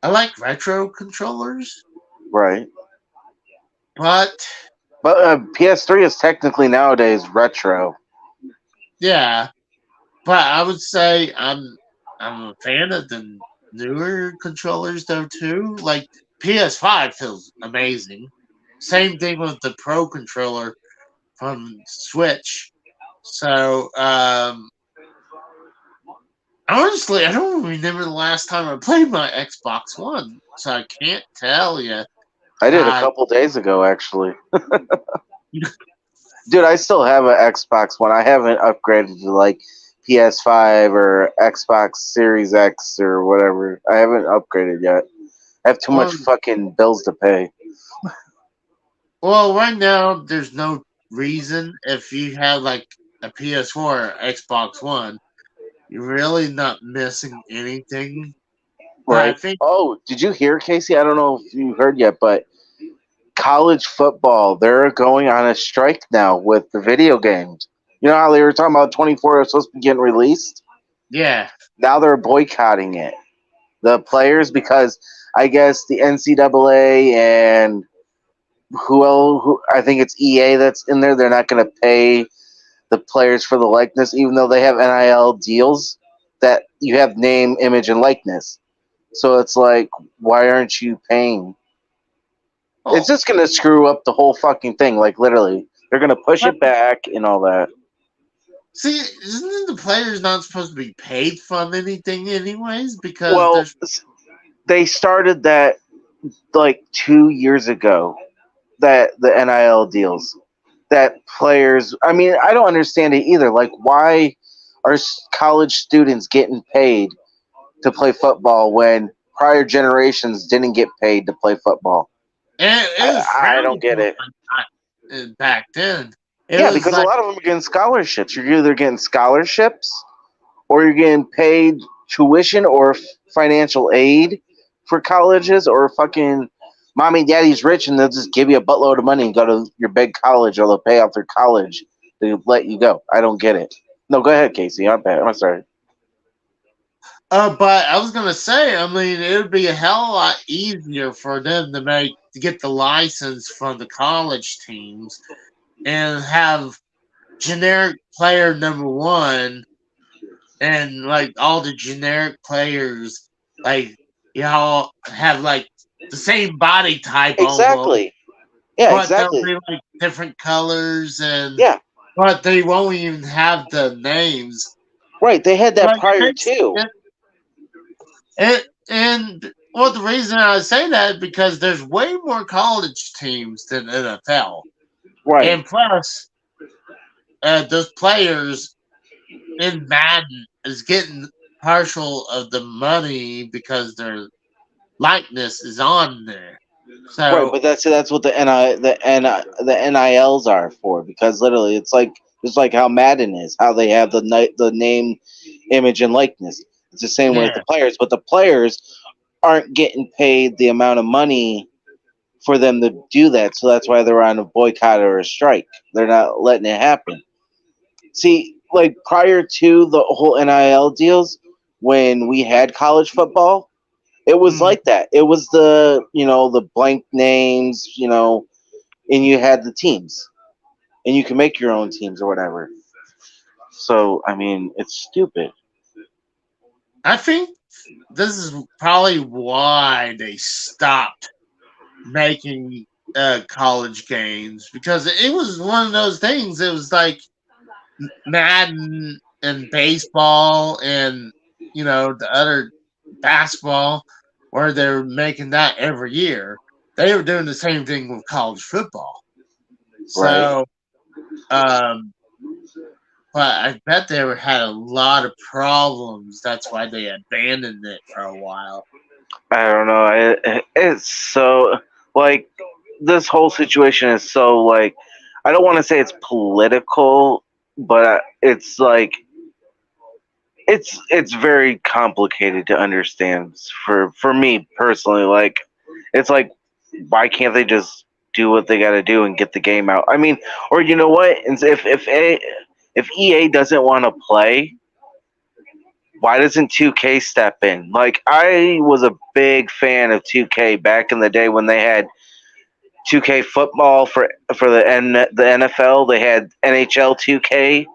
I like retro controllers, Right. but But PS3 is technically nowadays retro. yeah, but I would say I'm a fan of the newer controllers though too. Like PS5 feels amazing. Same thing with the Pro controller from Switch. So honestly, I don't remember the last time I played my Xbox One, so I can't tell you. I did a Uh, couple days ago actually. Dude, I still have an Xbox One. I haven't upgraded to like PS5 or Xbox Series X or whatever. I haven't upgraded yet. I have too much well, fucking bills to pay. well, right now there's no reason if you have like a PS4 or Xbox One. you're really not missing anything. But I Right. think, Oh, did you hear, Casey? I don't know if you heard yet, but college football, they're going on a strike now with the video games. You know how they were talking about 24 are supposed to be getting released? yeah, Now they're boycotting it. The players, because I guess the NCAA and who else, who, I think it's EA that's in there, they're not going to pay the players for the likeness, even though they have NIL deals that you have name, image, and likeness. So it's like, why aren't you paying? It's oh, just gonna screw up the whole fucking thing. Like literally, they're gonna push but it back and all that. see, isn't the players not supposed to be paid from anything anyways? Because Well, there's they started that like 2 years ago. That the NIL deals that players. I mean, I don't understand it either. Like, why are college students getting paid to play football when prior generations didn't get paid to play football? and it was I don't frowned get upon it. back then. It Yeah, was because a like, lot of them are getting scholarships. You're either getting scholarships or you're getting paid tuition or financial aid for colleges, or fucking mommy and daddy's rich and they'll just give you a buttload of money and go to your big college, or they'll pay off their college to let you go. I don't get it. No, go ahead, Casey. I'm bad. I'm sorry. but I was gonna say, I mean, it would be a hell of a lot easier for them to get the license from the college teams and have generic player number one and like all the generic players like y'all have like the same body type almost, Exactly. Yeah, but they'll exactly. be like different colors and Yeah, but they won't even have the names. right. They had that Like prior too. and well, the reason I say that is because there's way more college teams than NFL, Right. and plus those players in Madden is getting partial of the money because their likeness is on there. Right, So but that's what the NILs are for, because literally it's like how Madden is, how they have the name, image, and likeness. It's the same way with the yeah, players, but the players aren't getting paid the amount of money for them to do that, so that's why they're on a boycott or a strike. They're not letting it happen. See, like prior to the whole NIL deals, when we had college football, it was mm, like that. It was the blank names, and you had the teams, and you can make your own teams or whatever. So I mean, it's stupid. I think this is probably why they stopped making college games because it was one of those things. It was like Madden and baseball and the other basketball where they're making that every year. They were doing the same thing with college football. Right? So, um, but I bet they had a lot of problems. That's why they abandoned it for a while. I don't know. It's so like this whole situation is so like I don't want to say it's political, but it's like it's very complicated to understand for me personally. Like it's like why can't they just do what they got to do and get the game out? I mean, or you know what? If EA doesn't want to play, why doesn't 2K step in? Like I was a big fan of 2K back in the day when they had 2K football for the NFL. They had NHL 2K.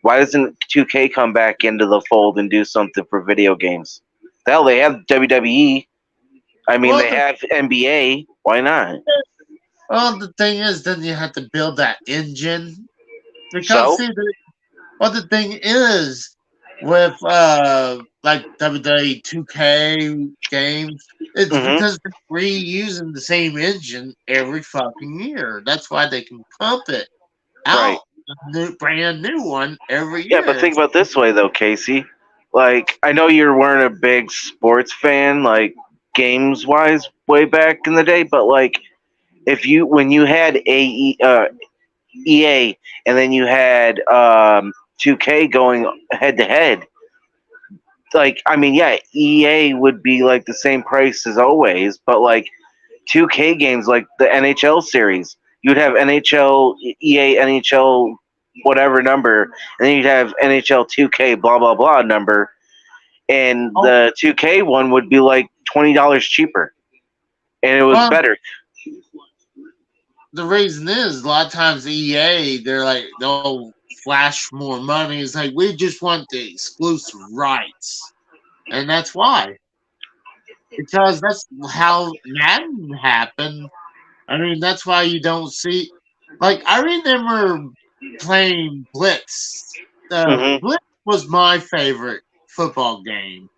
Why doesn't 2K come back into the fold and do something for video games? Hell, they have WWE. I mean, Well, they have NBA. Why not? the thing is, then you have to build that engine because So, see, the thing is with like WWE 2K games, it's hmm because they're reusing the same engine every fucking year. That's why they can pump it right. out a brand new one every Yeah, year. but think about it this way though, Casey. Like, I know you weren't a big sports fan, like games wise, way back in the day, but like, if you when you had EA and then you had 2K going head to head, like, I mean, yeah, EA would be like the same price as always, but like 2K games, like the NHL series, you'd have NHL, EA, NHL, whatever number, and then you'd have NHL 2K, blah blah blah number, and Oh, the 2K one would be like $20 cheaper, and it was well, better. the reason is a lot of times EA they'll flash more money. It's like we just want the exclusive rights, and that's why because that's how Madden happened. I mean, that's why you don't see. Like I remember playing Blitz. Hmm. Blitz was my favorite football game,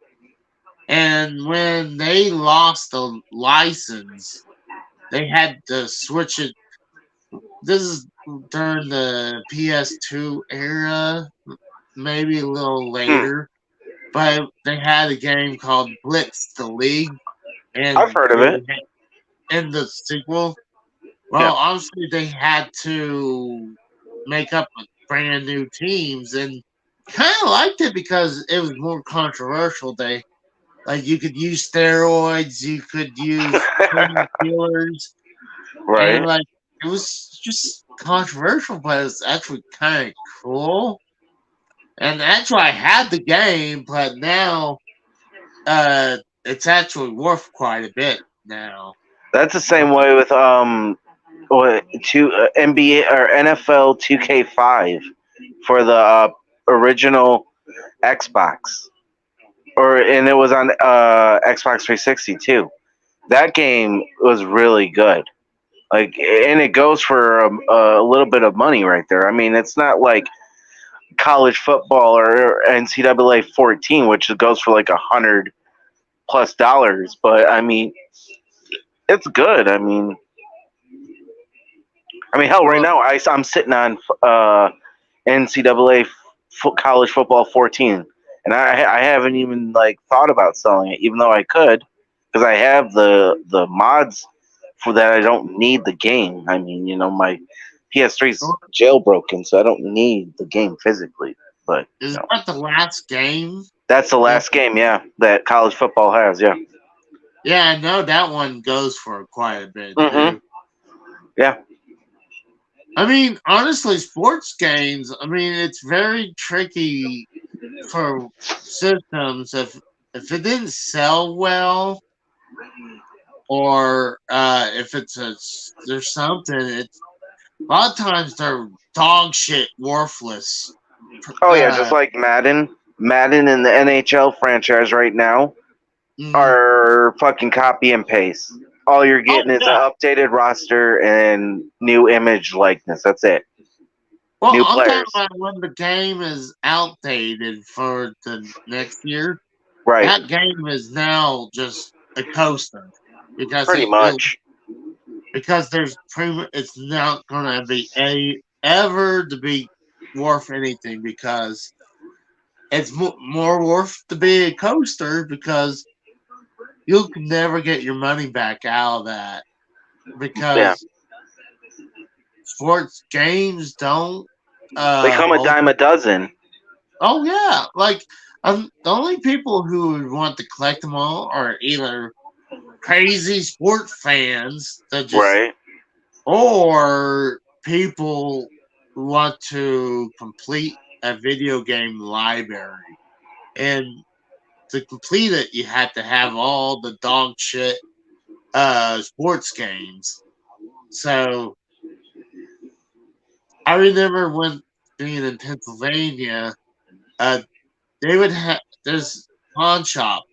and when they lost the license, they had to switch it. This is during the PS2 era, maybe a little Hmm. later, but they had a game called Blitz the League, I've and heard of it. in the sequel, Yeah. well, obviously they had to make up with brand new teams, and kind of liked it because it was more controversial. They like you could use steroids, you could use painkillers, and Right. like it was just controversial, but it's actually kind of cool. And actually, I had the game, but now it's actually worth quite a bit now. That's the same way with NBA or NFL 2K5 for the original Xbox, and it was on Xbox 360 too. That game was really good. Like, and it goes for a little bit of money right there. I mean, it's not like college football or NCAA 14, which goes for like $100+ But I mean, it's good. I mean, hell, right Well, now I'm sitting on NCAA college football 14, and I haven't even like thought about selling it, even though I could, because I have the mods for that. I don't need the game. I mean, my PS3's jailbroken, so I don't need the game physically. But is that the last game? that's the That last game, yeah, that college football has, yeah. yeah, I know that one goes for quite a bit Hmm. too. Yeah. I mean, honestly, sports games. I mean, it's very tricky for systems if it didn't sell well or if it's there's something. It's a lot of times they're dog shit, worthless. Oh yeah, just Uh, like Madden and the NHL franchise right now mm, are fucking copy and paste. All you're oh getting is an yeah. updated roster and new image likeness. That's it. Well, New I'm talking players. about when the game is outdated for the next year. Right. That game is now just a coaster because Pretty much. because it's not going to be ever to be worth anything because it's more worth to be a coaster because you can never get your money back out of that Yeah. because sports games don't They come a hold. dime a dozen. Oh yeah, like the only people who would want to collect them all are either crazy sport fans that just Right. or people who want to complete a video game library. And to complete it, you have to have all the dog shit sports games. So I remember when being in Pennsylvania, uh, they would have there's pawn shop,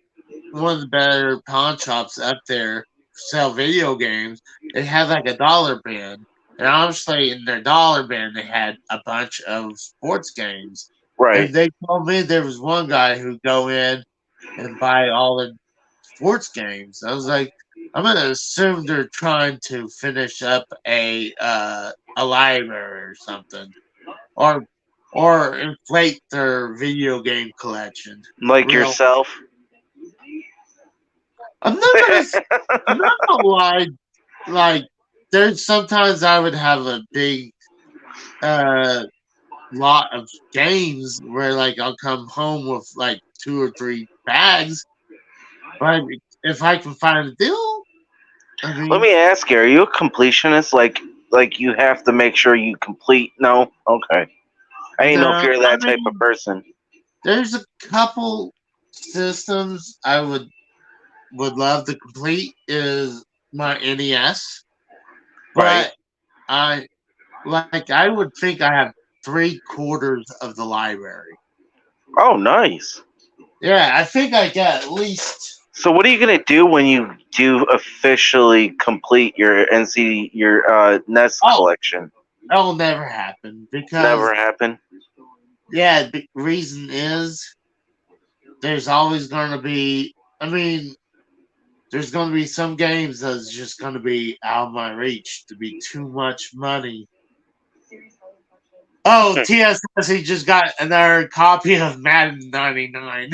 one of the better pawn shops up there sell video games. They had like a dollar bin. And obviously in their dollar bin they had a bunch of sports games. Right. And they told me there was one guy who'd go in and buy all the sports games. I was like, I'm gonna assume they're trying to finish up a library or something. Or or inflate their video game collection. Like Real yourself. I'm not gonna I'm not gonna lie. Like, there's sometimes I would have a big uh lot of games where like I'll come home with like 2 or 3 bags. But if I can find a deal, I Let mean, me ask you: are you a completionist? Like you have to make sure you complete? No, okay. I didn't know if no, you're I that type of mean, person. there's a couple systems I would love to complete is my NES, Right. but I would think I have 3/4 of the library. Oh, nice. Yeah, I think I got at least. So, what are you gonna do when you do officially complete your NES Oh, collection? that'll never happen because Never happen. yeah, the reason is there's always going to be. I mean, there's going to be some games that's just going to be out of my reach to be too much money. Oh, TSS, he just got another copy of Madden 99.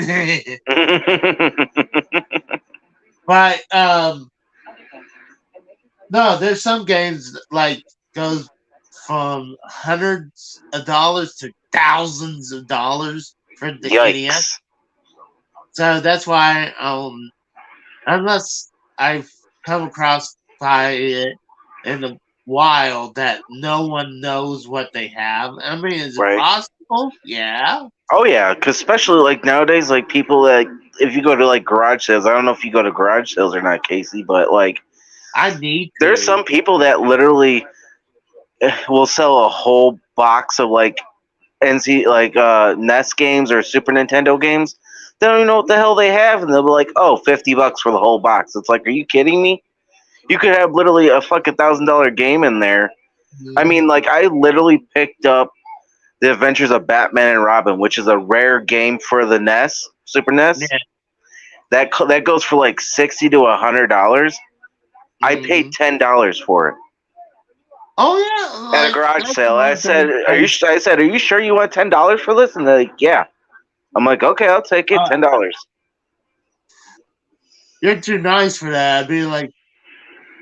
But no, there's some games that, like goes from hundreds of dollars to thousands of dollars for the NES. Yikes! So that's why unless I've come across by it in the wild that no one knows what they have. I mean, is it Right. possible? Yeah. Oh yeah, because especially like nowadays, like people that if you go to like garage sales, I don't know if you go to garage sales or not, Casey, but like I need there's to. some people that literally will sell a whole box of like NES games or Super Nintendo games. They don't even know what the hell they have, and they'll be like, "Oh, $50 for the whole box." It's like, are you kidding me? You could have literally a fucking $1,000 game in there. I Mhm. mean, like I literally picked up The Adventures of Batman and Robin, which is a rare game for the NES, Super NES. Yeah. That goes for like $60 to $100. I paid Mhm. $10 for it Oh yeah, at a like garage that's sale. I one said, thing. "Are you?" I said, "Are you sure you want $10 for this?" And they're like, "Yeah." I'm like, "Okay, I'll take it. Uh, $10." you're too nice for that. I'd be like,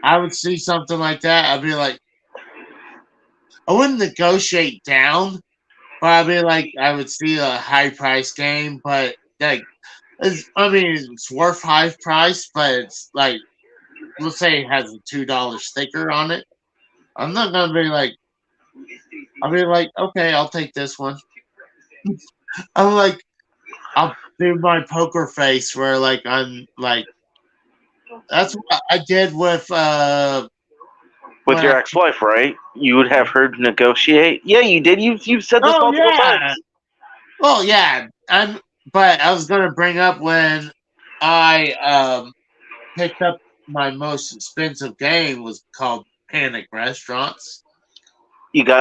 I would see something like that. I'd be like, I wouldn't negotiate down, but I'd be like, I would see a high price game, but like, I mean, it's worth high price, but it's like, let's say it has a $2 sticker on it. I'm not gonna be like, I'll be like, okay, I'll take this one. I'm like, I'll do my poker face where like I'm like, that's what I did with With when your I. ex-wife, right? You would have her negotiate. Yeah, you did. You've said this Oh multiple yeah, times. well yeah. But I was gonna bring up when I picked up my most expensive game was called Panic Restaurants.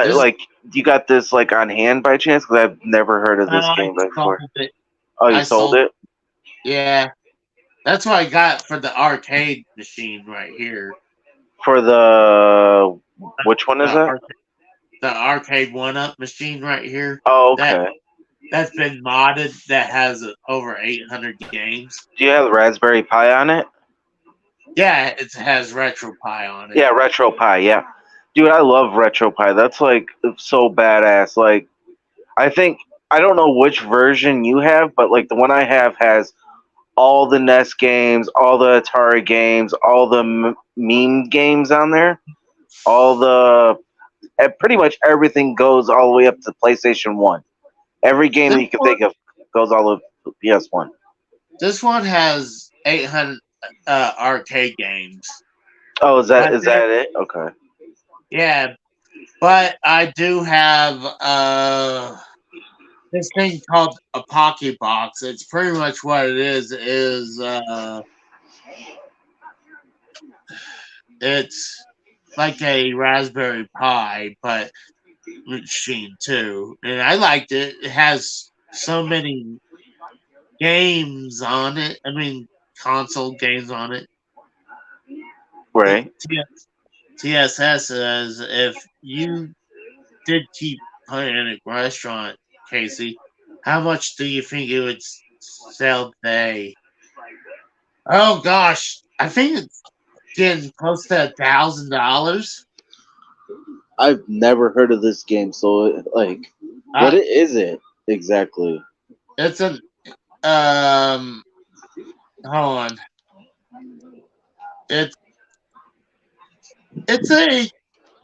This You got this like on hand by chance? Because I've never heard of this I game before. sold it. Oh, you I sold sold. it Yeah, that's what I got for the arcade machine right here. for the which one is The that? arcade, the arcade one up machine right here. Oh, That okay. that's been modded. That has over 800 games. Do you have Raspberry Pi on it? Yeah, it has RetroPie on it. Yeah, Retro Pi. Yeah, dude, I love Retro Pi. That's like so badass. Like, I think I don't know which version you have, but like the one I have has all the NES games, all the Atari games, all the meme games on there, all the pretty much everything goes all the way up to PlayStation One. Every game This that you can one, think of goes all the way to PS1. this one has 800 arcade games. Oh, But is that it? Okay. yeah, but I do have this thing called a Pocket Box. It's pretty much what it is it's like a Raspberry Pi, but machine too. And I liked it. It has so many games on it. I mean, console games on it. Right. TSS says if you did keep Panic Restaurant, Casey, how much do you think it would sell today? Oh gosh, I think it's getting close to $1,000. I've never heard of this game, so like, Uh, is it exactly? it's a um, hold on. It's it's a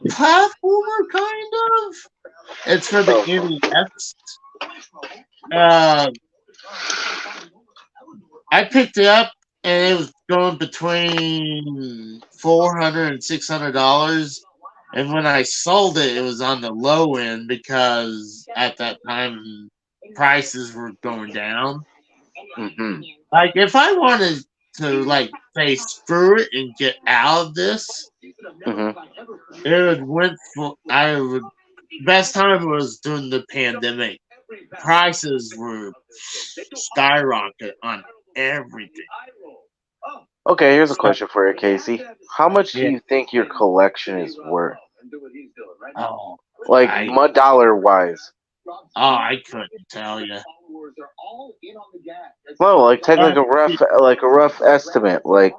platformer kind of. It's for the Oh, NES. Uh, I picked it up and it was going between $400 and $600. And when I sold it, it was on the low end because at that time prices were going down. mm-hmm. Like if I wanted to like say screw it and get out of this, Mm-hmm. it would went for I would best time was during the pandemic. Prices were skyrocket on everything. Okay, here's a So question for you, Casey. How much do yeah. you think your collection is worth? Oh, Like, I dollar wise. I couldn't tell you. Well, like take Uh, like a rough estimate. Like,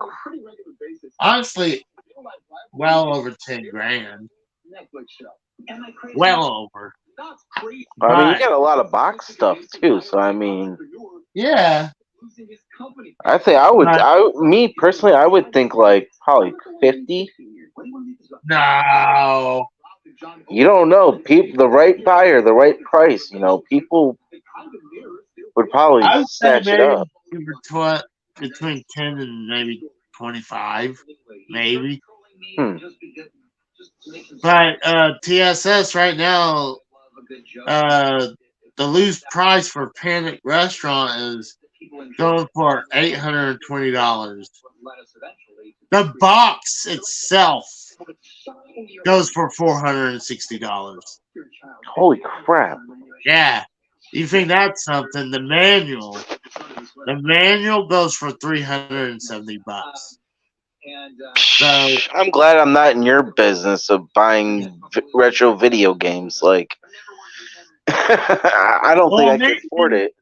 honestly, well over 10 grand. Well over. I mean, you But got a lot of box stuff too. So I mean, yeah, I think but me personally, I would think like probably 50. no. You don't know, people, the right buyer, the right price. People would probably I would say snatch it maybe up. between 10 and maybe 25, maybe. Hmm. But TSS right now, uh, the loose price for Panic Restaurant is going for $820. The box itself goes for $460. Holy crap! Yeah, you think that's something? The manual goes for $370. So I'm glad I'm not in your business of buying retro video games. Like, I don't think well, I can afford it.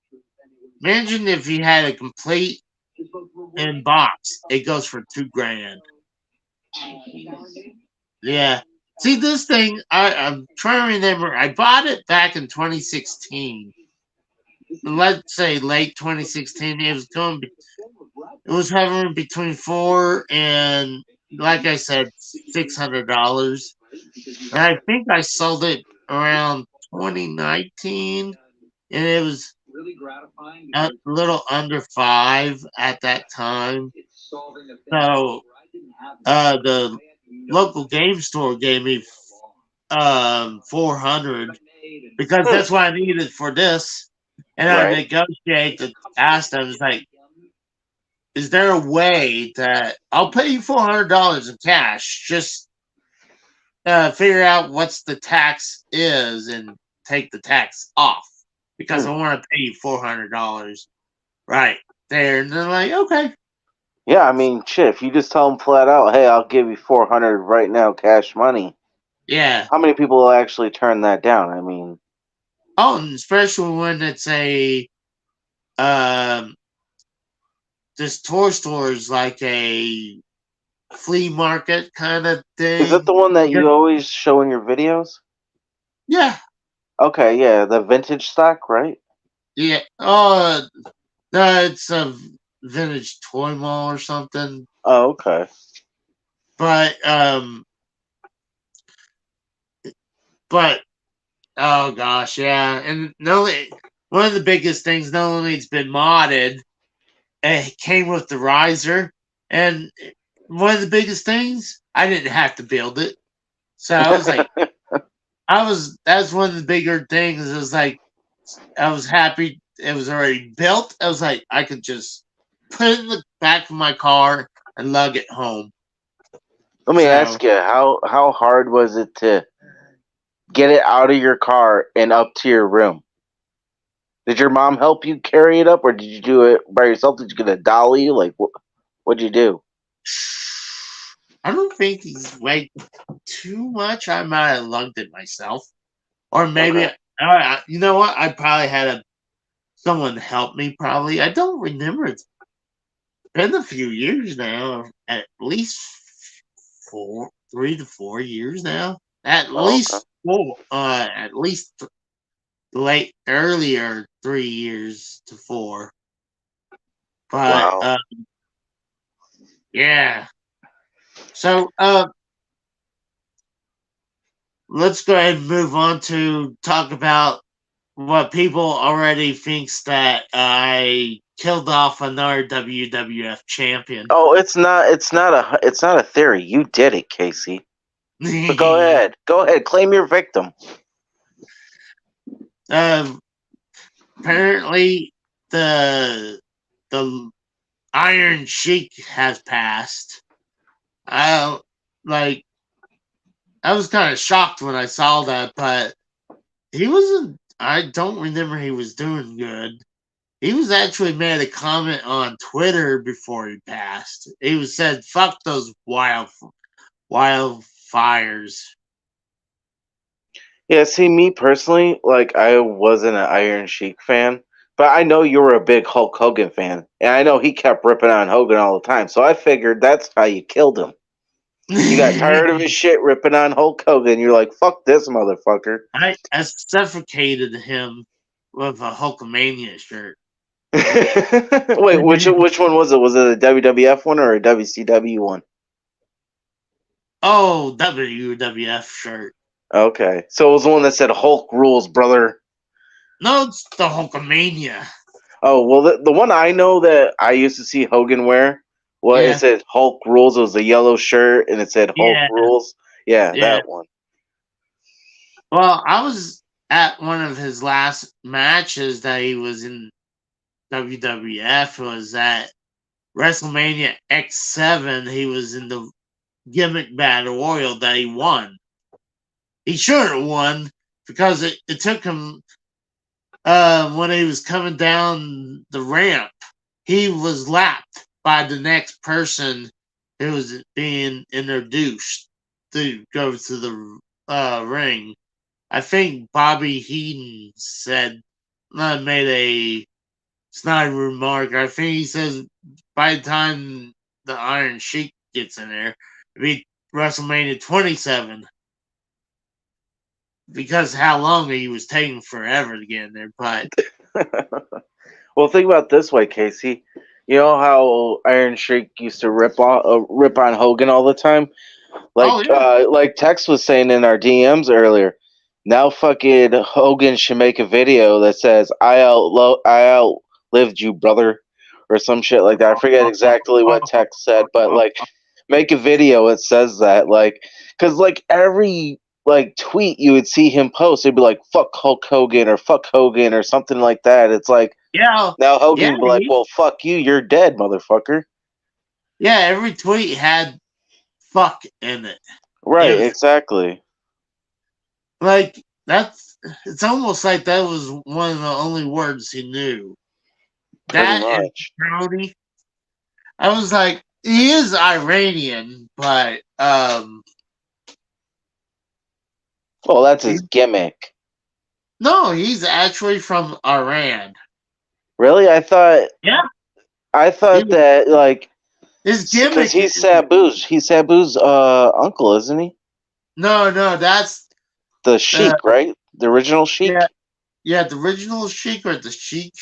imagine if you had a complete in box, it goes for 2 grand. Yeah. See, this thing, I'm trying to remember. I bought it back in 2016. Let's say late 2016. It was hovering between four and, like I said, $600. And I think I sold it around 2019, and it was a little under five at that time. So the local game store gave me 400 because Hmm. that's what I needed for this. And I Right. negotiated, asked them, it's like, is there a way that I'll pay you $400 in cash? Just figure out what's the tax is and take the tax off because Hmm. I want to pay you $400 right there. And they're like, okay, Yeah, I mean, shit. If you just tell them flat out, "Hey, I'll give you 400 right now, cash money." yeah. How many people will actually turn that down? I mean, Oh, and especially when it's a um, this toy store is like a flea market kind of is that thing. the one that Yeah, you always show in your videos? yeah, Okay, yeah, the vintage stock, right? yeah. Oh, no, it's a vintage toy mall or something. Oh, okay. But but oh gosh, yeah. And one of the biggest things, not only it's been modded, it came with the riser, and one of the biggest things, I didn't have to build it. So I was like, that's one of the bigger things. It was like I was happy it was already built. I was like, I could just put it in the back of my car and lug it home. Let me So ask you, how hard was it to get it out of your car and up to your room? Did your mom help you carry it up, or did you do it by yourself? Did you get a dolly? Like, what'd you do? I don't think he's weighed too much. I might have lugged it myself, or maybe Okay. you know what? I probably had someone help me. Probably I don't remember. It's been a few years now, at least 3 to 4 years now. At Oh, okay. least four. At least late earlier 3 years to four. But Wow. yeah. So let's go ahead and move on to talk about what people already thinks that I killed off another WWF champion. Oh, it's not a theory. You did it, Casey. But go ahead. Go ahead. Claim your victim. uh, Apparently, the Iron Sheik has passed. I like. I was kind of shocked when I saw that, but he wasn't. I don't remember he was doing good. He was actually made a comment on Twitter before he passed. He was said, "Fuck those wildfires." Yeah, see, me personally, like, I wasn't an Iron Sheik fan, but I know you were a big Hulk Hogan fan, and I know he kept ripping on Hogan all the time, so I figured that's how you killed him. You got tired of his shit ripping on Hulk Hogan. You're like, fuck this motherfucker. I suffocated him with a Hulkamania shirt. Wait, which one was it? Was it a WWF one or a WCW one? Oh, WWF shirt. Okay, so it was the one that said Hulk rules, brother. No, it's the Hulkamania. Oh well, the one I know that I used to see Hogan wear, well, it Yeah, said Hulk rules. It was a yellow shirt, and it said Hulk yeah, rules. Yeah, yeah. that one. Well, I was at one of his last matches that he was in WWF. Was at WrestleMania X7. He was in the gimmick battle royal that he won. He should have won because it took him when he was coming down the ramp. He was lapped by the next person who was being introduced to go to the ring. I think Bobby Heenan made a snide remark. I think he says by the time the Iron Sheik gets in there, it'll be WrestleMania 27 because how long he was taking forever to get in there. But Well, think about it this way, Casey. You know how Iron Sheik used to rip on Hogan all the time. oh yeah, Like Tex was saying in our DMs earlier. Now, fucking Hogan should make a video that says I outlived you, brother," or some shit like that. I forget exactly what Tex said, but like, make a video that says that, like, because like every like tweet you would see him post, it'd be like "fuck Hulk Hogan" or "fuck Hogan" or something like that. It's like yeah, now yeah, Hogan would be like, "Well, fuck you, you're dead, motherfucker." yeah. Every tweet had "fuck" in it. It Right, was exactly, like that's. It's almost like that was one of the only words he knew. pretty That and much. Brody. I was like, he is Iranian, but Well, that's his gimmick. no, he's actually from Iran. Really? Yeah, I thought he, that like his because gimmick. He's Sabu's uncle, isn't he? No, that's The uh, Sheik, right? The original yeah, Sheik? yeah, the original Sheik or the Sheik.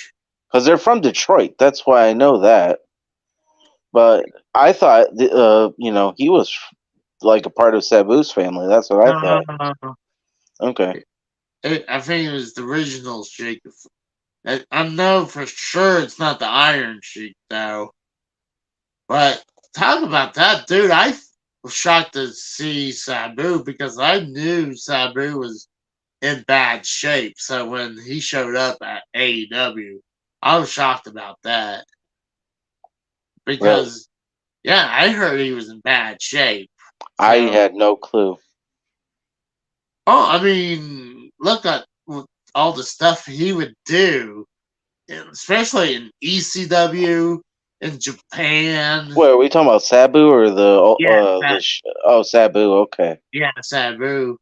Because they're from Detroit. That's why I know that. But I thought, he was like a part of Sabu's family. That's what I No, no, thought. no, no. Okay. I think it was the original Sheik. I know for sure it's not the Iron Sheik though. But talk about that, dude. I was shocked to see Sabu because I knew Sabu was in bad shape. So when he showed up at AEW, I was shocked about that Really? because, yeah, I heard he was in bad shape. I So, had no clue. oh, I mean, look at all the stuff he would do, especially in ECW, in Japan. Wait, are we talking about Sabu or Yeah, oh, Sabu, okay. yeah, Sabu.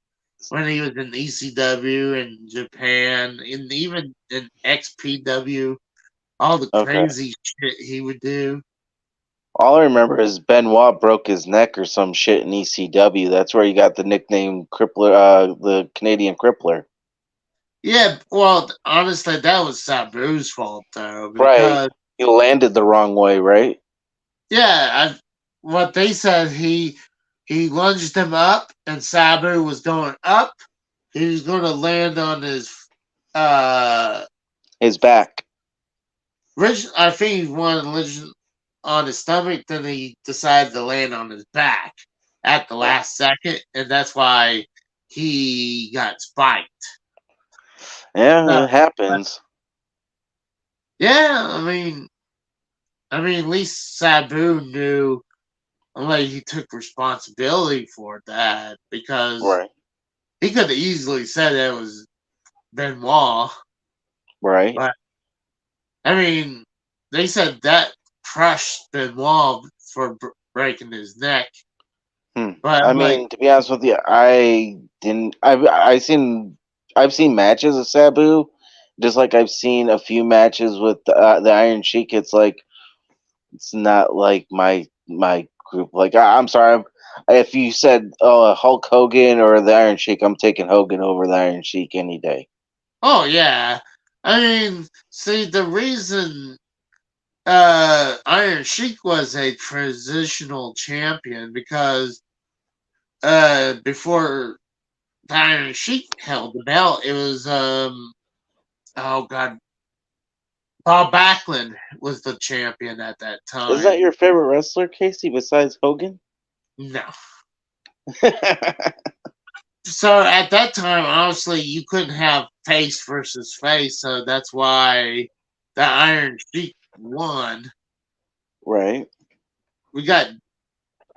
When he was in ECW in Japan, and even in XPW, all the Okay. crazy shit he would do. All I remember is Benoit broke his neck or some shit in ECW. That's where he got the nickname Crippler, the Canadian Crippler. Yeah, well, honestly, that was Sabu's fault though, because Right. He landed the wrong way, right? Yeah, what they said, he lunged him up, and Sabu was going up. He was going to land on his uh. His back. I think he wanted to land on his stomach. Then he decided to land on his back at the Oh. last second, and that's why he got spiked. Yeah, So, it but happens. yeah, I mean, at least Sabu knew, like he took responsibility for that because Right. he could have easily said it was Benoit, Right. but I mean, they said that crushed Benoit for breaking his neck. Hmm. But I I'm like, mean, to be honest with you, I didn't. I've seen matches of Sabu, just like I've seen a few matches with the Iron Sheik. It's like it's not like my group. Like I'm sorry, if you said Hulk Hogan or the Iron Sheik, I'm taking Hogan over the Iron Sheik any day. oh yeah. I mean, see, the reason Iron Sheik was a transitional champion because before the Iron Sheik held the belt, it was oh god, Bob Backlund was the champion at that Is that time. your favorite wrestler, Casey, besides Hogan? No. So at that time, obviously, you couldn't have face versus face, so that's why the Iron Sheik won. Right. We got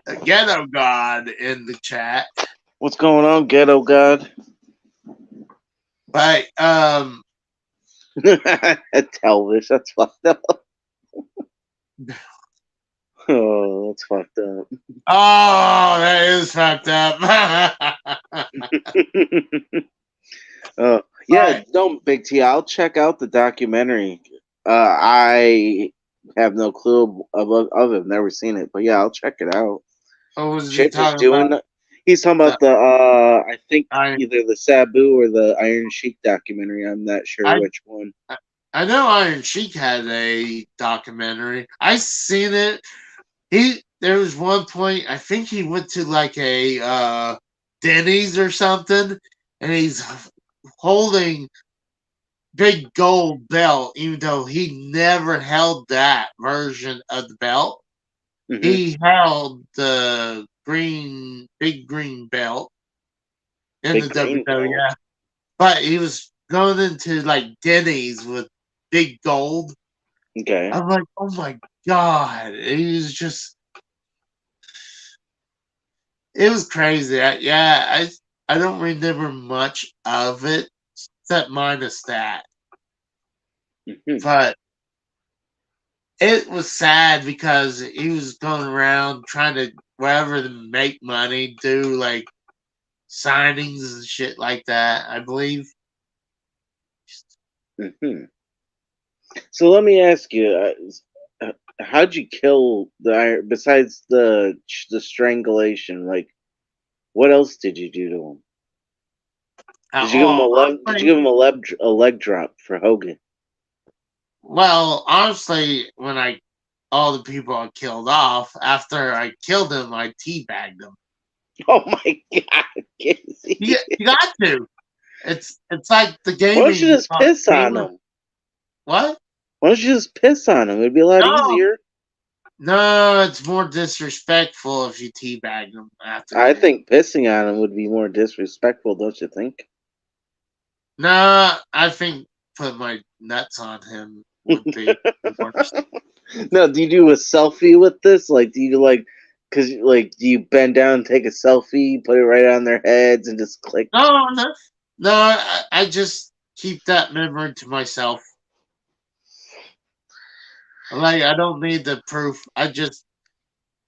a Ghetto God in the chat, What's going on, Ghetto God? but Telvish, that's fucked up. Oh, that's fucked up. oh, that is fucked up. Yeah, but no, Big T. I'll check out the documentary. I have no clue of it. I've never seen it, but yeah, I'll check it out. what was he Shit is talking about? doing. He's talking The about the. I think Iron. either the Sabu or the Iron Sheik documentary. I'm not sure I which one. I know Iron Sheik had a documentary. I seen it. He there was one point I think he went to like a Denny's or something, and he's holding big gold belt, even though he never held that version of the belt. Hmm. He held the big green belt in Big the green belt. WWF, but he was going into like Denny's with big gold. Okay. I'm like, oh my god, it was crazy. I don't remember much of it, except minus that. Hmm. But it was sad because he was going around trying to wherever to make money, do like signings and shit like that. I believe. Hmm. So let me ask you, how'd you kill the iron? Besides the strangulation, like what else did you do to him? Did you give him a Did you Honestly, give him a leg drop for Hogan? well, honestly, when I all the people I killed off after I killed them, I teabagged them. Oh my god, Casey! You got to. It's like the Why don't you gaming just piss on gamer. him? What? Why don't you just piss on him? It'd be a lot No, easier. no, it's more disrespectful if you teabag them after I you. think pissing on him would be more disrespectful, don't you think? No, I think put my nuts on him would be worse. No, do you do a selfie with this? Like, do you like, cause like, do you bend down and take a selfie, put it right on their heads, and just click? No, no, no. I just keep that memory to myself. Like I don't need the proof. I just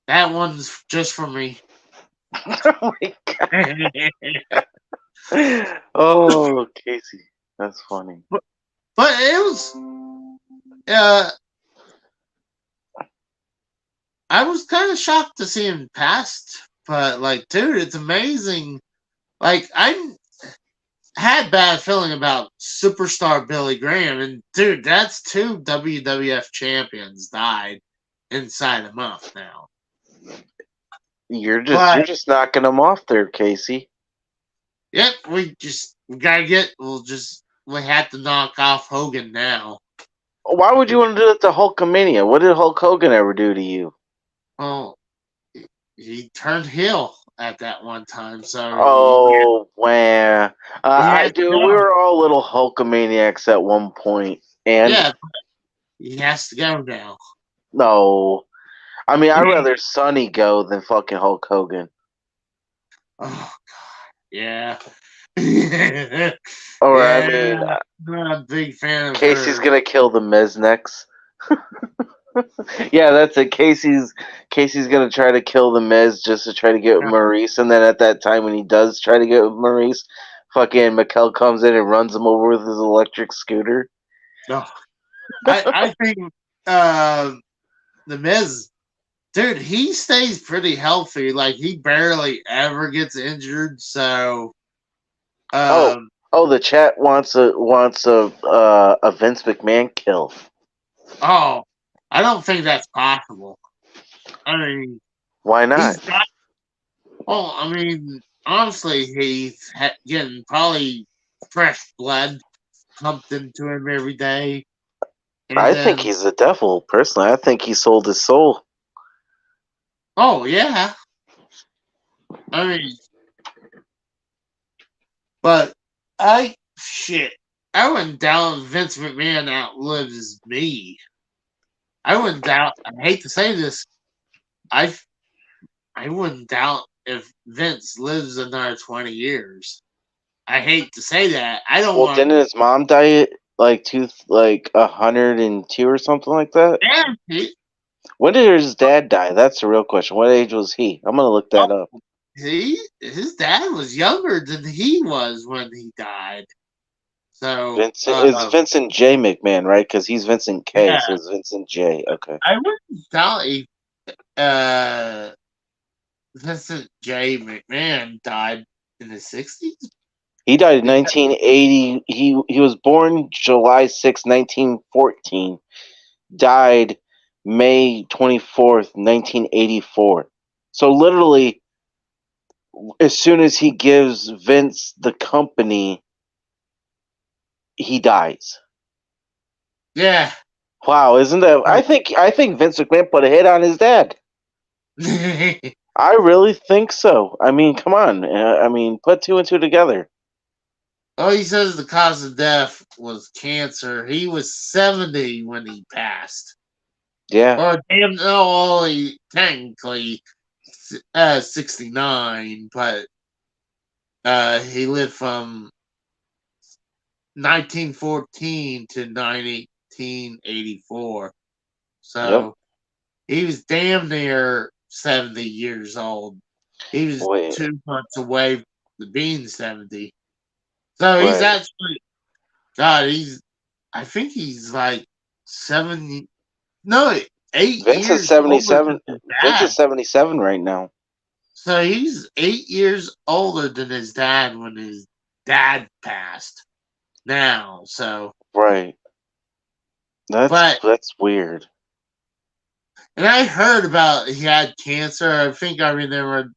that one's just for me. Oh my god! Oh, Casey, that's funny. But it was uh I was kind of shocked to see him passed, but like dude, it's amazing. Like had bad feeling about superstar Billy Graham, and dude, that's two WWF champions died inside a month now. You're But just knocking them off there, Casey. yep, we gotta get. We have to knock off Hogan now. Why would you want to do that to Hulkamania? What did Hulk Hogan ever do to you? Well, he turned heel at that one time, so Oh, man. he I has to do. We go. were all little Hulkamaniacs at one point, and Yeah, he has to go now. no. I mean, I'd rather Sonny go than fucking Hulk Hogan. Oh, yeah. Or, I Yeah, mean, I'm not a big fan of Casey's her. gonna kill the Miz next. Yeah, that's it. Casey's gonna try to kill the Miz just to try to get Maurice, and then at that time when he does try to get Maurice, fucking Mikel comes in and runs him over with his electric scooter. No, I think uh, the Miz, dude, he stays pretty healthy. Like he barely ever gets injured. So, Oh, um, oh, the chat wants a Vince McMahon kill. oh, I don't think that's possible. I mean, Why he's not? got. Well, I mean, honestly, he's getting probably fresh blood pumped into him every day, and I think then he's the devil. Personally, I think he sold his soul. oh yeah, I mean, but I shit, I wouldn't doubt Vince McMahon outlives me. I wouldn't doubt. I hate to say this, I I wouldn't doubt if Vince lives another 20 years. I hate to say that. I don't Well, want. didn't his mom die at like 102 or something like that? Yeah, When did his dad die? That's the real question. What age was he? I'm gonna look that up. his dad was younger than he was when he died. So Vincent is Vincent J. McMahon, right? Because he's Vincent K, so yeah, it's Vincent J. Okay. I wouldn't doubt if uh, Vincent J. McMahon died in the 60s. He died in 1980. He was born July 6, 1914. Died May 24th, 1984. So literally, as soon as he gives Vince the company, he dies. Yeah. Wow, isn't that? I think Vince McMahon put a hit on his dad. I really think so. I mean, come on. I mean, put two and two together. Oh, he says the cause of death was cancer. He was 70 when he passed. Yeah. Or damn, no, he technically 69, but he lived from 1914 to 1984. Yep. So he was damn near 70 years old. He was Wait. 2 months away from being 70. So he's Right. actually, God, I think he's like 7, no, eight Vince is years older 77. than his Vince is dad. 77 right now. So he's 8 years older than his dad when his dad passed now. So, Right. but, That's weird. and I heard about he had cancer. I think I remember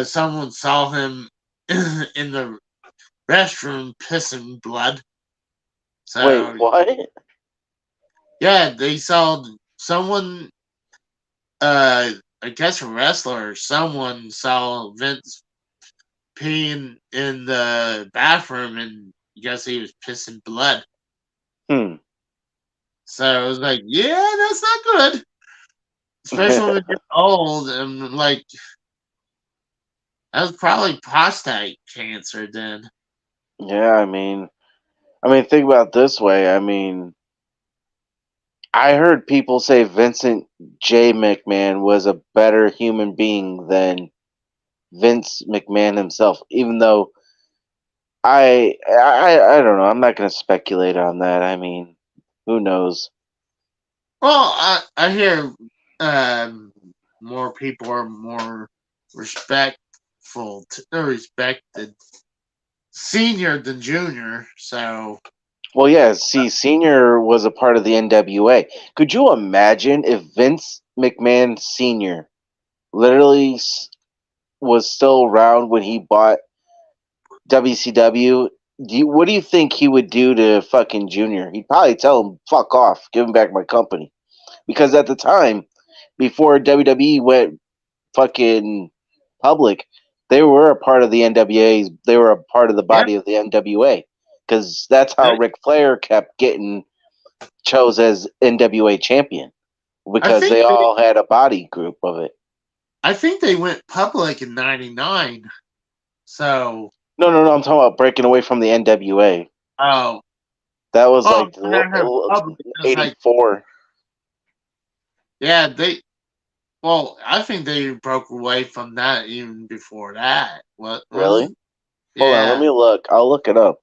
someone saw him in the restroom pissing blood. Wait, So, what? yeah, they saw someone, uh, I guess a wrestler or someone saw Vince peeing in the bathroom and I guess he was pissing blood. Hmm. So I was like, yeah, that's not good. Especially when you're old and like that was probably prostate cancer then. Yeah, I mean, think about it this way. I mean, I heard people say Vincent J. McMahon was a better human being than Vince McMahon himself, even though I don't know. I'm not going to speculate on that. I mean, who knows? Well, I hear um, more people are more respectful or respected. senior than junior. So Well, yeah. See, Senior was a part of the NWA. Could you imagine if Vince McMahon Senior literally was still around when he bought WCW? What do you think he would do to fucking Junior? He'd probably tell him, "Fuck off, give him back my company." Because at the time, before WWE went fucking public, they were a part of the NWA. They were a part of the yeah, body of the NWA. Because that's how they, Ric Flair kept getting chose as NWA champion. I Because think they they all had a body group of it. I think they went public in '99. So No, no, no. I'm talking about breaking away from the NWA. oh That was oh, like when I have public, it's like '84. yeah they. Well, I think they broke away from that even before that. What was Really? it? Hold on, let Yeah, me look. I'll look it up.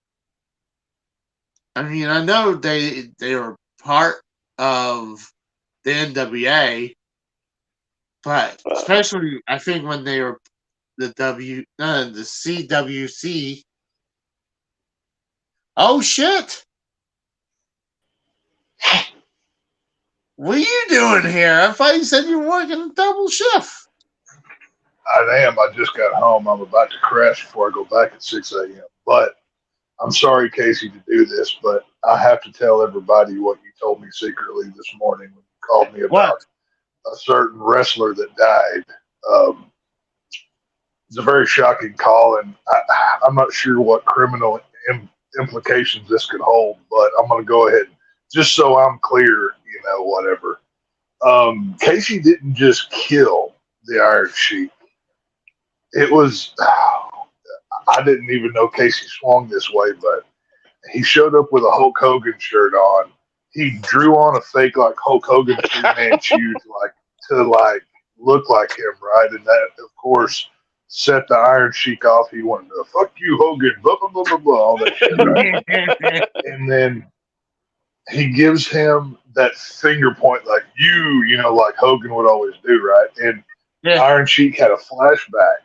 I mean I know they were part of the NWA, but Uh, especially I think when they were the CWC. Oh shit! What are you doing here? I thought you said you were working a double shift. I am. I just got home. I'm about to crash before I go back at 6 a.m. But I'm sorry, Casey, to do this, but I have to tell everybody what you told me secretly this morning when you called me What? about a certain wrestler that died. Um, it's a very shocking call, and I'm not sure what criminal implications this could hold, but I'm going to go ahead, just so I'm clear, whatever. Casey didn't just kill the Iron Sheik. It was, I didn't even know Casey swung this way, but he showed up with a Hulk Hogan shirt on. He drew on a fake like Hulk Hogan 3-man shoe to look like him, right? And that of course set the Iron Sheik off. He wanted to fuck you, Hogan, blah blah blah blah blah, all that shit, right? And then he gives him that finger point like like Hogan would always do, right? And Yeah, Iron Sheik had a flashback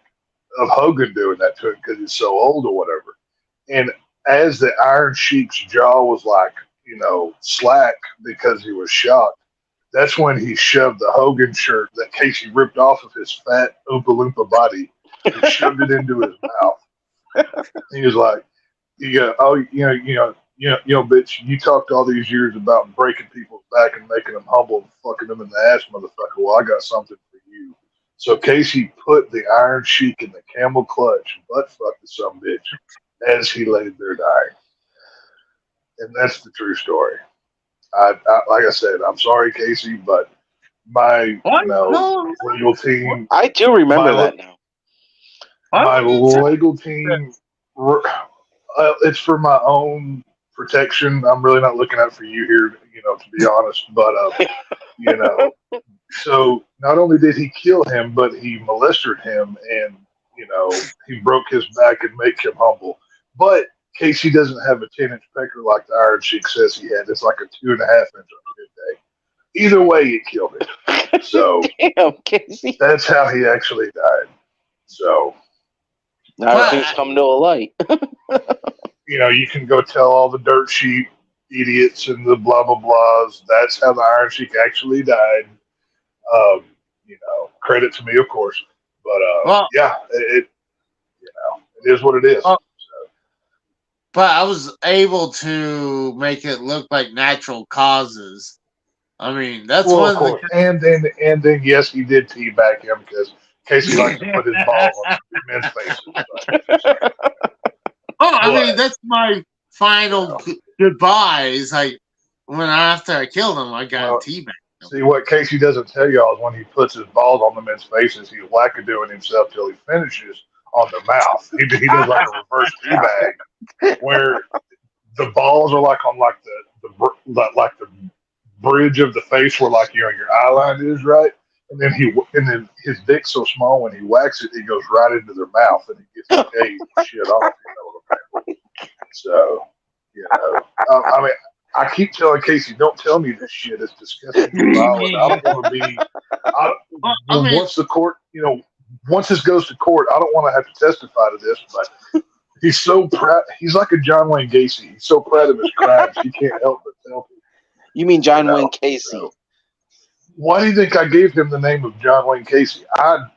of Hogan doing that to him because he's so old or whatever. And as the Iron Sheik's jaw was slack because he was shocked, that's when he shoved the Hogan shirt that Casey ripped off of his fat Oompa Loompa body. He shoved it into his mouth. He was like, "You go, oh, bitch, you talked all these years about breaking people's back and making them humble and fucking them in the ass, motherfucker. Well, I got something for you." So Casey put the Iron Sheik in the camel clutch and butt fucked the some bitch as he laid there dying. And that's the true story. Like I said, I'm sorry, Casey, but my what? No, legal what? team, I do remember my that now. Why my would you tell legal me team, it's for my own protection. I'm really not looking out for you here, to be honest. But you know, so not only did he kill him, but he molested him, and he broke his back and make him humble. But Casey doesn't have a 10-inch pecker like the Iron Sheik says he had. It's like a 2.5 inch on midday. Either way, it killed him. So Damn, Casey. that's how he actually died. So Now everything's that? coming to a light. you can go tell all the dirt sheet idiots and the blah blah blahs. That's how the Iron Sheik actually died. Credit to me, of course. But Well, yeah, it is what it is. uh, but I was able to make it look like natural causes. I mean, that's Well, of one of the. course, and then yes, he did teabag him because Casey likes to put his balls on men's faces. Oh, I mean, But that's my you final know, goodbye. Is like when after I killed him, I got a well, teabag him. see what Casey doesn't tell y'all is when he puts his balls on the men's faces, he's wackadoing himself till he finishes on the mouth. He does like a reverse teabag where the balls are like on like the bridge of the face where like your eye line is, right? And then his dick's so small when he whacks it, it goes right into their mouth and he gets the gauge shit off. What I mean? So I mean, I keep telling Casey, don't tell me this shit. It's disgusting and vile, and I don't want to be. Well, I mean, Once the court, once this goes to court, I don't want to have to testify to this, but He's so proud. He's like a John Wayne Gacy. He's so proud of his crimes, he can't help but tell people. You mean You John know, Wayne Casey? so, why do you think I gave him the name of John Wayne Casey? I'm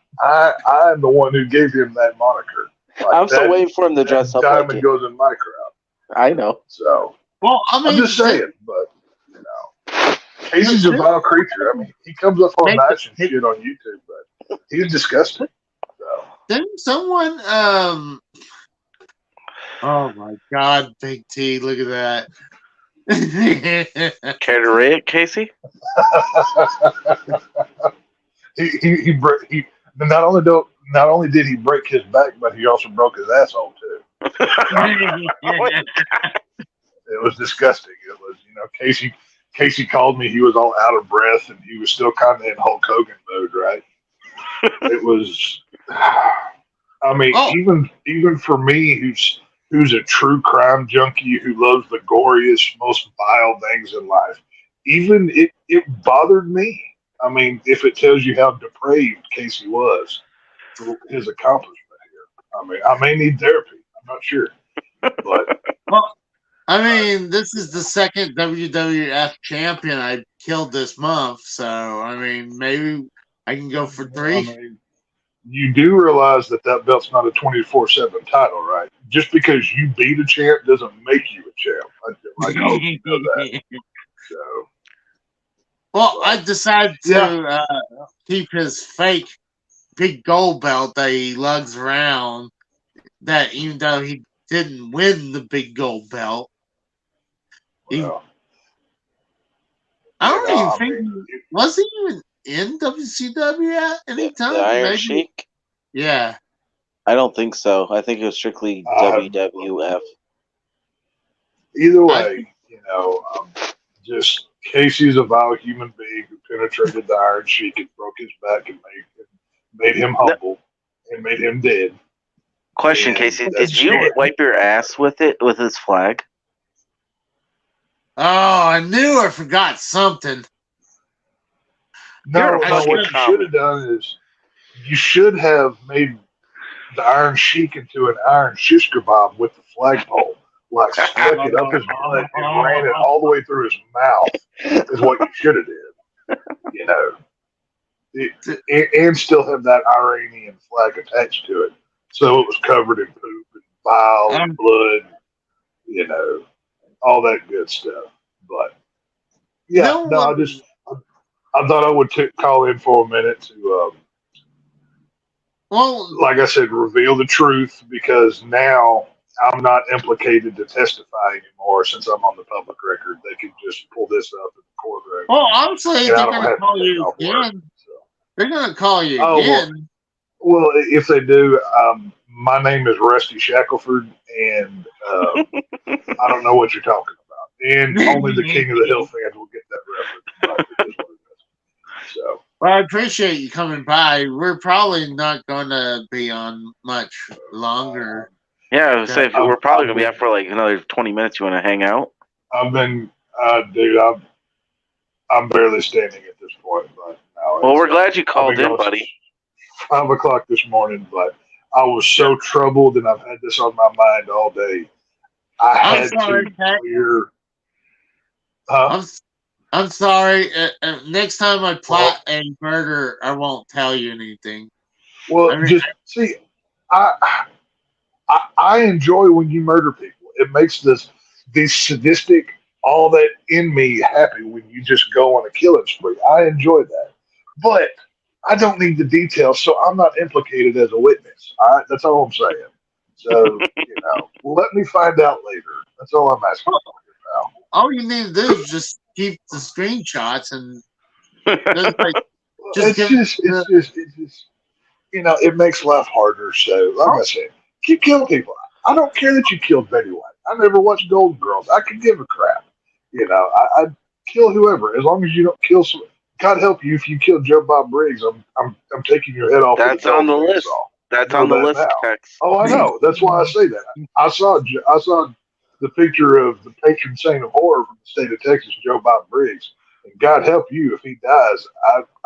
the one who gave him that moniker. Like I'm still waiting for him to dress up like diamond it. goes in my crowd. I know. So, Well, I mean, I'm just saying, but you know, Casey's a vile creature. I mean, he comes up on nights and shit on YouTube, but he's disgusting. So. Didn't someone oh my God, Big T, look at that. Care to rate it, Casey? he not only did he break his back, but he also broke his asshole too. It was disgusting. It was, Casey called me. He was all out of breath, and he was still kind of in Hulk Hogan mode, right? It was. I mean, even for me, who's a true crime junkie who loves the goriest, most vile things in life, even it bothered me. I mean, if it tells you how depraved Casey was for his accomplishment here, I mean, I may need therapy. I'm not sure, but well, I mean, this is the second WWF champion I killed this month, so I mean, maybe I can go for 3. I mean, you do realize that belt's not a 24/7 title, right? Just because you beat a champ doesn't make you a champ. I hope you know that. So, well, I decided to keep his fake big gold belt that he lugs around. That even though he didn't win the big gold belt, well, I don't even think was he even in WCW at any time. The Iron Sheik? Yeah. I don't think so. I think it was strictly WWF. Either way, just Casey's a vile human being who penetrated the Iron Sheik and broke his back and made him humble and made him dead. Question, And Casey, did you wipe your ass with his flag? Oh, I knew I forgot something. No, what you should have done is you should have made the Iron Sheik into an iron shish kebab with the flagpole. Like stuck it up his butt and ran it all the way through his mouth is what you should have did. And still have that Iranian flag attached to it. So it was covered in poop and bile and blood, all that good stuff. But yeah, I thought I would call in for a minute to, like I said, reveal the truth because now I'm not implicated to testify anymore since I'm on the public record. They can just pull this up in the courtroom. Well, obviously they're going to call you again. They're going to call you again. Well, if they do, my name is Rusty Shackelford, and I don't know what you're talking about. And only the King of the Hill fans will get that reference. So, well, I appreciate you coming by. We're probably not going to be on much longer. Yeah, I was saying we're probably going to be out for like another 20 minutes. You want to hang out? I've been, dude, I'm barely standing at this point. But well, we're glad you called in, buddy. 5 o'clock this morning, but I was so troubled, and I've had this on my mind all day. I'm sorry. Next time I plot a murder, I won't tell you anything. Well, see, I enjoy when you murder people. It makes this sadistic, all that in me happy when you just go on a killing spree. I enjoy that, but I don't need the details, so I'm not implicated as a witness. All right, that's all I'm saying. So let me find out later. That's all I'm asking for, pal. All you need to do is just keep the screenshots and it's just it makes life harder. So, like I said, keep killing people. I don't care that you killed Betty White. I never watched Golden Girls. I could give a crap. I'd kill whoever as long as you don't kill someone. God help you if you kill Joe Bob Briggs. I'm taking your head off. That's on the list. That's on the list. Oh, I know. That's why I say that. I saw the picture of the patron saint of horror from the state of Texas, Joe Bob Briggs. And God help you if he dies.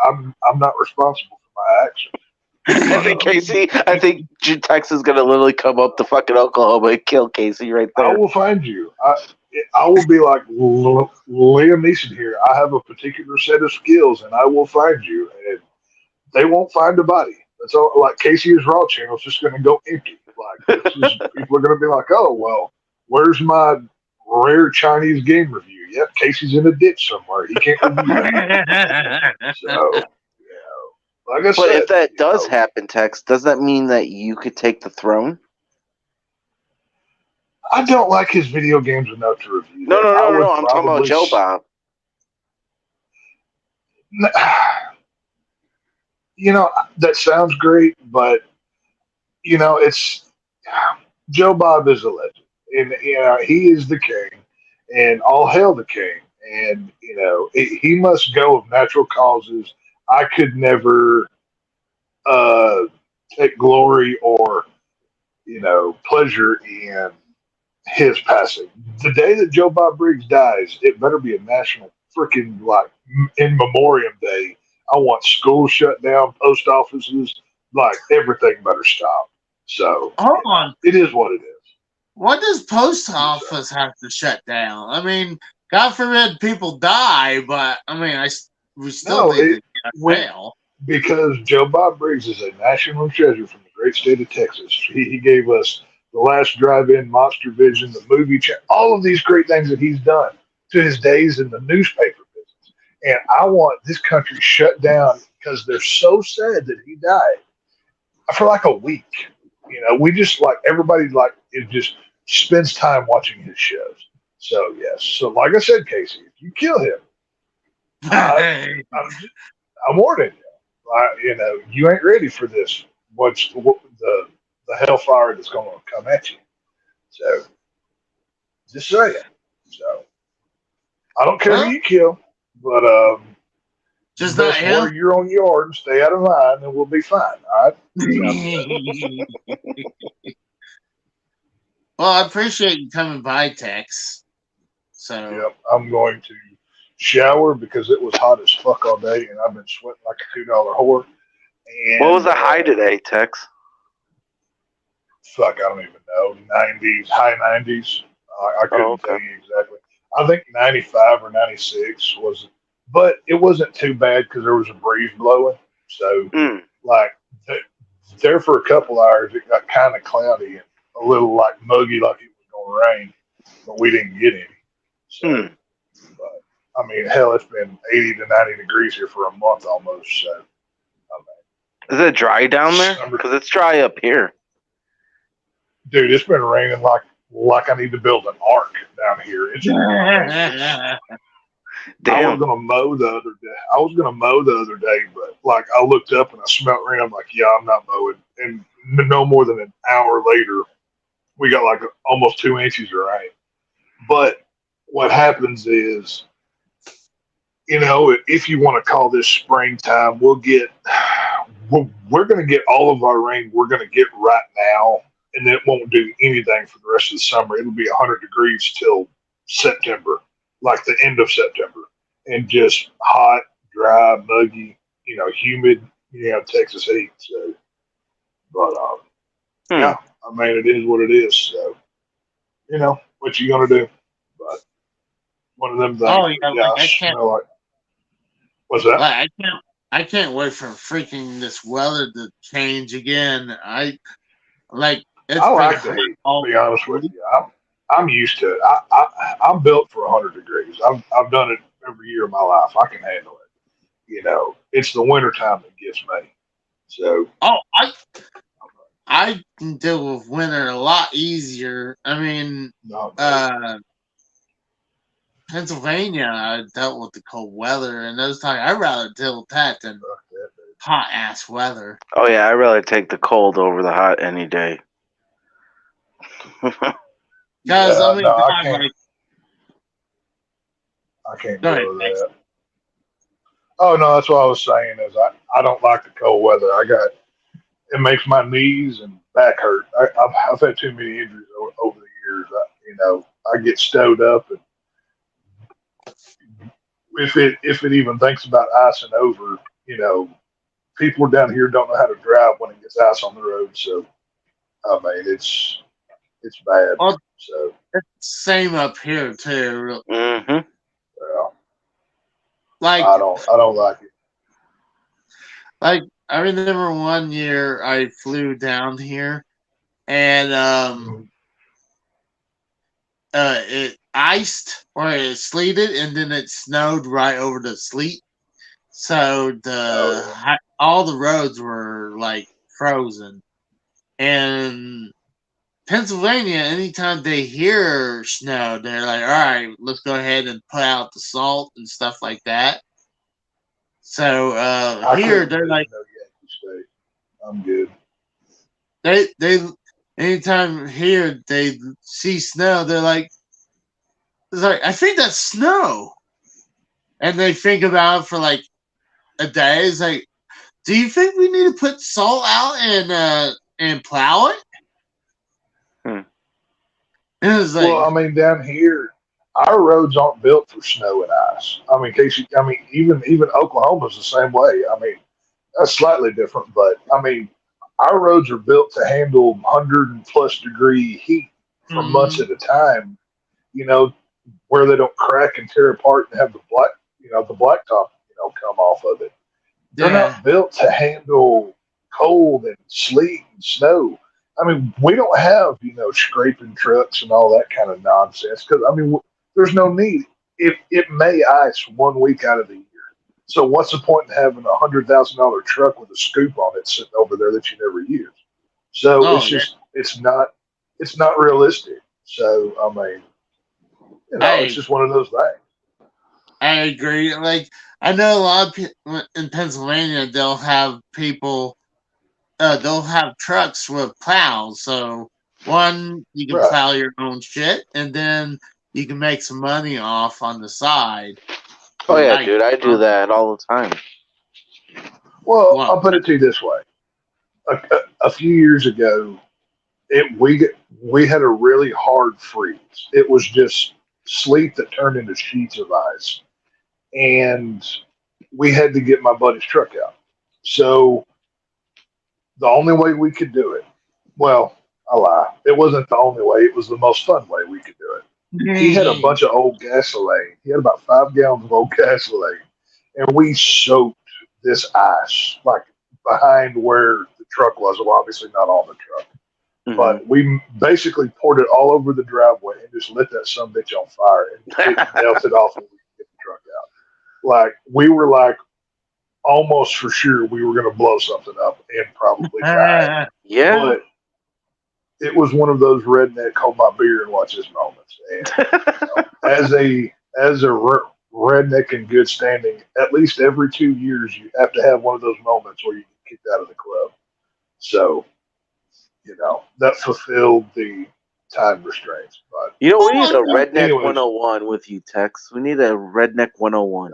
I'm not responsible for my actions. I think Tex is gonna literally come up to fucking Oklahoma and kill Casey right I there. will find you. I will be like Liam Neeson here. I have a particular set of skills, and I will find you. And they won't find a body. That's all. Like Casey's Raw channel is just going to go empty. Like it's just people are going to be like, oh well, where's my rare Chinese game review? Yep, Casey's in a ditch somewhere. He can't review that. So yeah, like I But said, if that does happen, Tex, does that mean that you could take the throne? I don't like his video games enough to review No, them. no, I no, no, would no. I'm talking about probably Joe Bob. You know, that sounds great, but you know, it's Joe Bob is a legend, and you know he is the king, and all hail the king. And you know he must go of natural causes. I could never uh, take glory or pleasure in his passing. The day that Joe Bob Briggs dies, it better be a national freaking like in memoriam day. I want schools shut down, post offices, like everything better stop. So Hold on. it is what it is. What does post office have to shut down? I mean, God forbid people die, but I mean, we still No, need to when fail. because Joe Bob Briggs is a national treasure from the great state of Texas. He gave us the last drive-in Monster Vision, the movie, all of these great things that he's done to his days in the newspaper business. And I want this country shut down because they're so sad that he died for like a week. You know, we just like everybody like it just spends time watching his shows. So yes, so like I said, Casey, if you kill him, I'm I'm warning you. You know, you ain't ready for this. What's the hellfire that's going to come at you? So just saying. So I don't care who Well, you kill, but you just not best water him. your own yard and stay out of mine, and we'll be fine. All right. Sounds good. Well, I appreciate you coming by, Tex. So, Yep. I'm going to shower because it was hot as fuck all day, and I've been sweating like a $2 whore. What was And the high today, Tex? fuck, I don't even know. 90s, high 90s. I couldn't Oh, tell okay. you exactly. I think 95 or 96 was, but it wasn't too bad because there was a breeze blowing. So, Mm. like, there for a couple hours, it got kind of cloudy and a little like muggy, like it was going to rain, but we didn't get any. So, Mm. but I mean, hell, it's been 80 to 90 degrees here for a month almost. So, Is it dry down there? summer, Because it's dry up here. dude, it's been raining like I need to build an ark down here. It's I was Damn. gonna mow the other day. I was gonna mow the other day, but like I looked up and I smelled rain. I'm like, yeah, I'm not mowing. And no more than an hour later, we got like almost 2 inches of rain. But what happens is, you know, if you want to call this springtime, we're going to get all of our rain we're going to get right now, and it won't do anything for the rest of the summer. It'll be 100 degrees till September, like the end of September, and just hot, dry, muggy, humid, Texas heat. So, but Hmm. yeah, I mean, it is what it is. So, what you gonna do? But one of them things. oh yeah, But yeah, I I can't. smell like what's that? Like, I can't wait for freaking this weather to change again. It's I been like the hot heat. all To be honest with week. you, I'm used to it. I'm built for 100 degrees. I've done it every year of my life. I can handle it. It's the wintertime that gets me. So Oh, I can deal with winter a lot easier. I mean, no, Pennsylvania, I dealt with the cold weather, and those times I'd rather deal with that than fuck that, dude. hot ass weather. Oh yeah, I'd rather take the cold over the hot any day. Because I Yeah, mean, no, I God, can't. like, I can't go ahead, deal with Max. that. Oh no, that's what I was saying. Is I don't like the cold weather. It makes my knees and back hurt. I've had too many injuries over the years. I get stowed up, and if it even thinks about icing over, people down here don't know how to drive when it gets ice on the road. So I mean, it's bad. Well, So it's same up here too. Mm-hmm. yeah, Like, I don't like it. like I remember one year I flew down here, and Mhm. it iced or it sleeted, and then it snowed right over the sleet. So Oh yeah. all the roads were like frozen. And Pennsylvania, anytime they hear snow, they're like, "All right, let's go ahead and put out the salt and stuff like that." So I here couldn't they're live like, in no Yankee State. I'm good. they anytime here they see snow, they're like, it's like, I think that's snow, and they think about it for like a day. It's like, do you think we need to put salt out and plow it? Hmm. And it's Well, like, I mean, down here, our roads aren't built for snow and ice. I mean, Casey, I mean, even Oklahoma's the same way. I mean, that's slightly different, but I mean, our roads are built to handle 100+ degree heat for months mm, at a time. You know, where they don't crack and tear apart and have the blacktop, come off of it. They're yeah, not built to handle cold and sleet and snow. I mean, we don't have, scraping trucks and all that kind of nonsense because, I mean, there's no need. It may ice 1 week out of the year. So what's the point in having $100,000 truck with a scoop on it sitting over there that you never use? So oh yeah, it's not realistic. So I mean, it's I just one of those things. I agree. Like, I know a lot of people in Pennsylvania, they'll have people, they'll have trucks with plows. So one, you can Right. plow your own shit, and then you can make some money off on the side. Oh yeah, Like, dude, I do that all the time. Well, well, I'll put it to you this way: a few years ago, we had a really hard freeze. It was just sleet that turned into sheets of ice, and we had to get my buddy's truck out. So the only way we could do it, well, I lie. It wasn't the only way. It was the most fun way we could do it. He had a bunch of old gasoline. He had about 5 gallons of old gasoline, and we soaked this ice like behind where the truck was. Well, obviously not on the truck, Mm-hmm. but we basically poured it all over the driveway and just lit that some bitch on fire, and it melted off when we could get the truck out. Like we were like almost for sure we were going to blow something up and probably die, Yeah. but it was one of those redneck hold my beer and watch this moments. And as a redneck in good standing, at least every 2 years you have to have one of those moments where you get kicked out of the club. So that fulfilled the time restraints. But You know, we need a oh, redneck anyways, 101 with you, Tex. We need a redneck 101.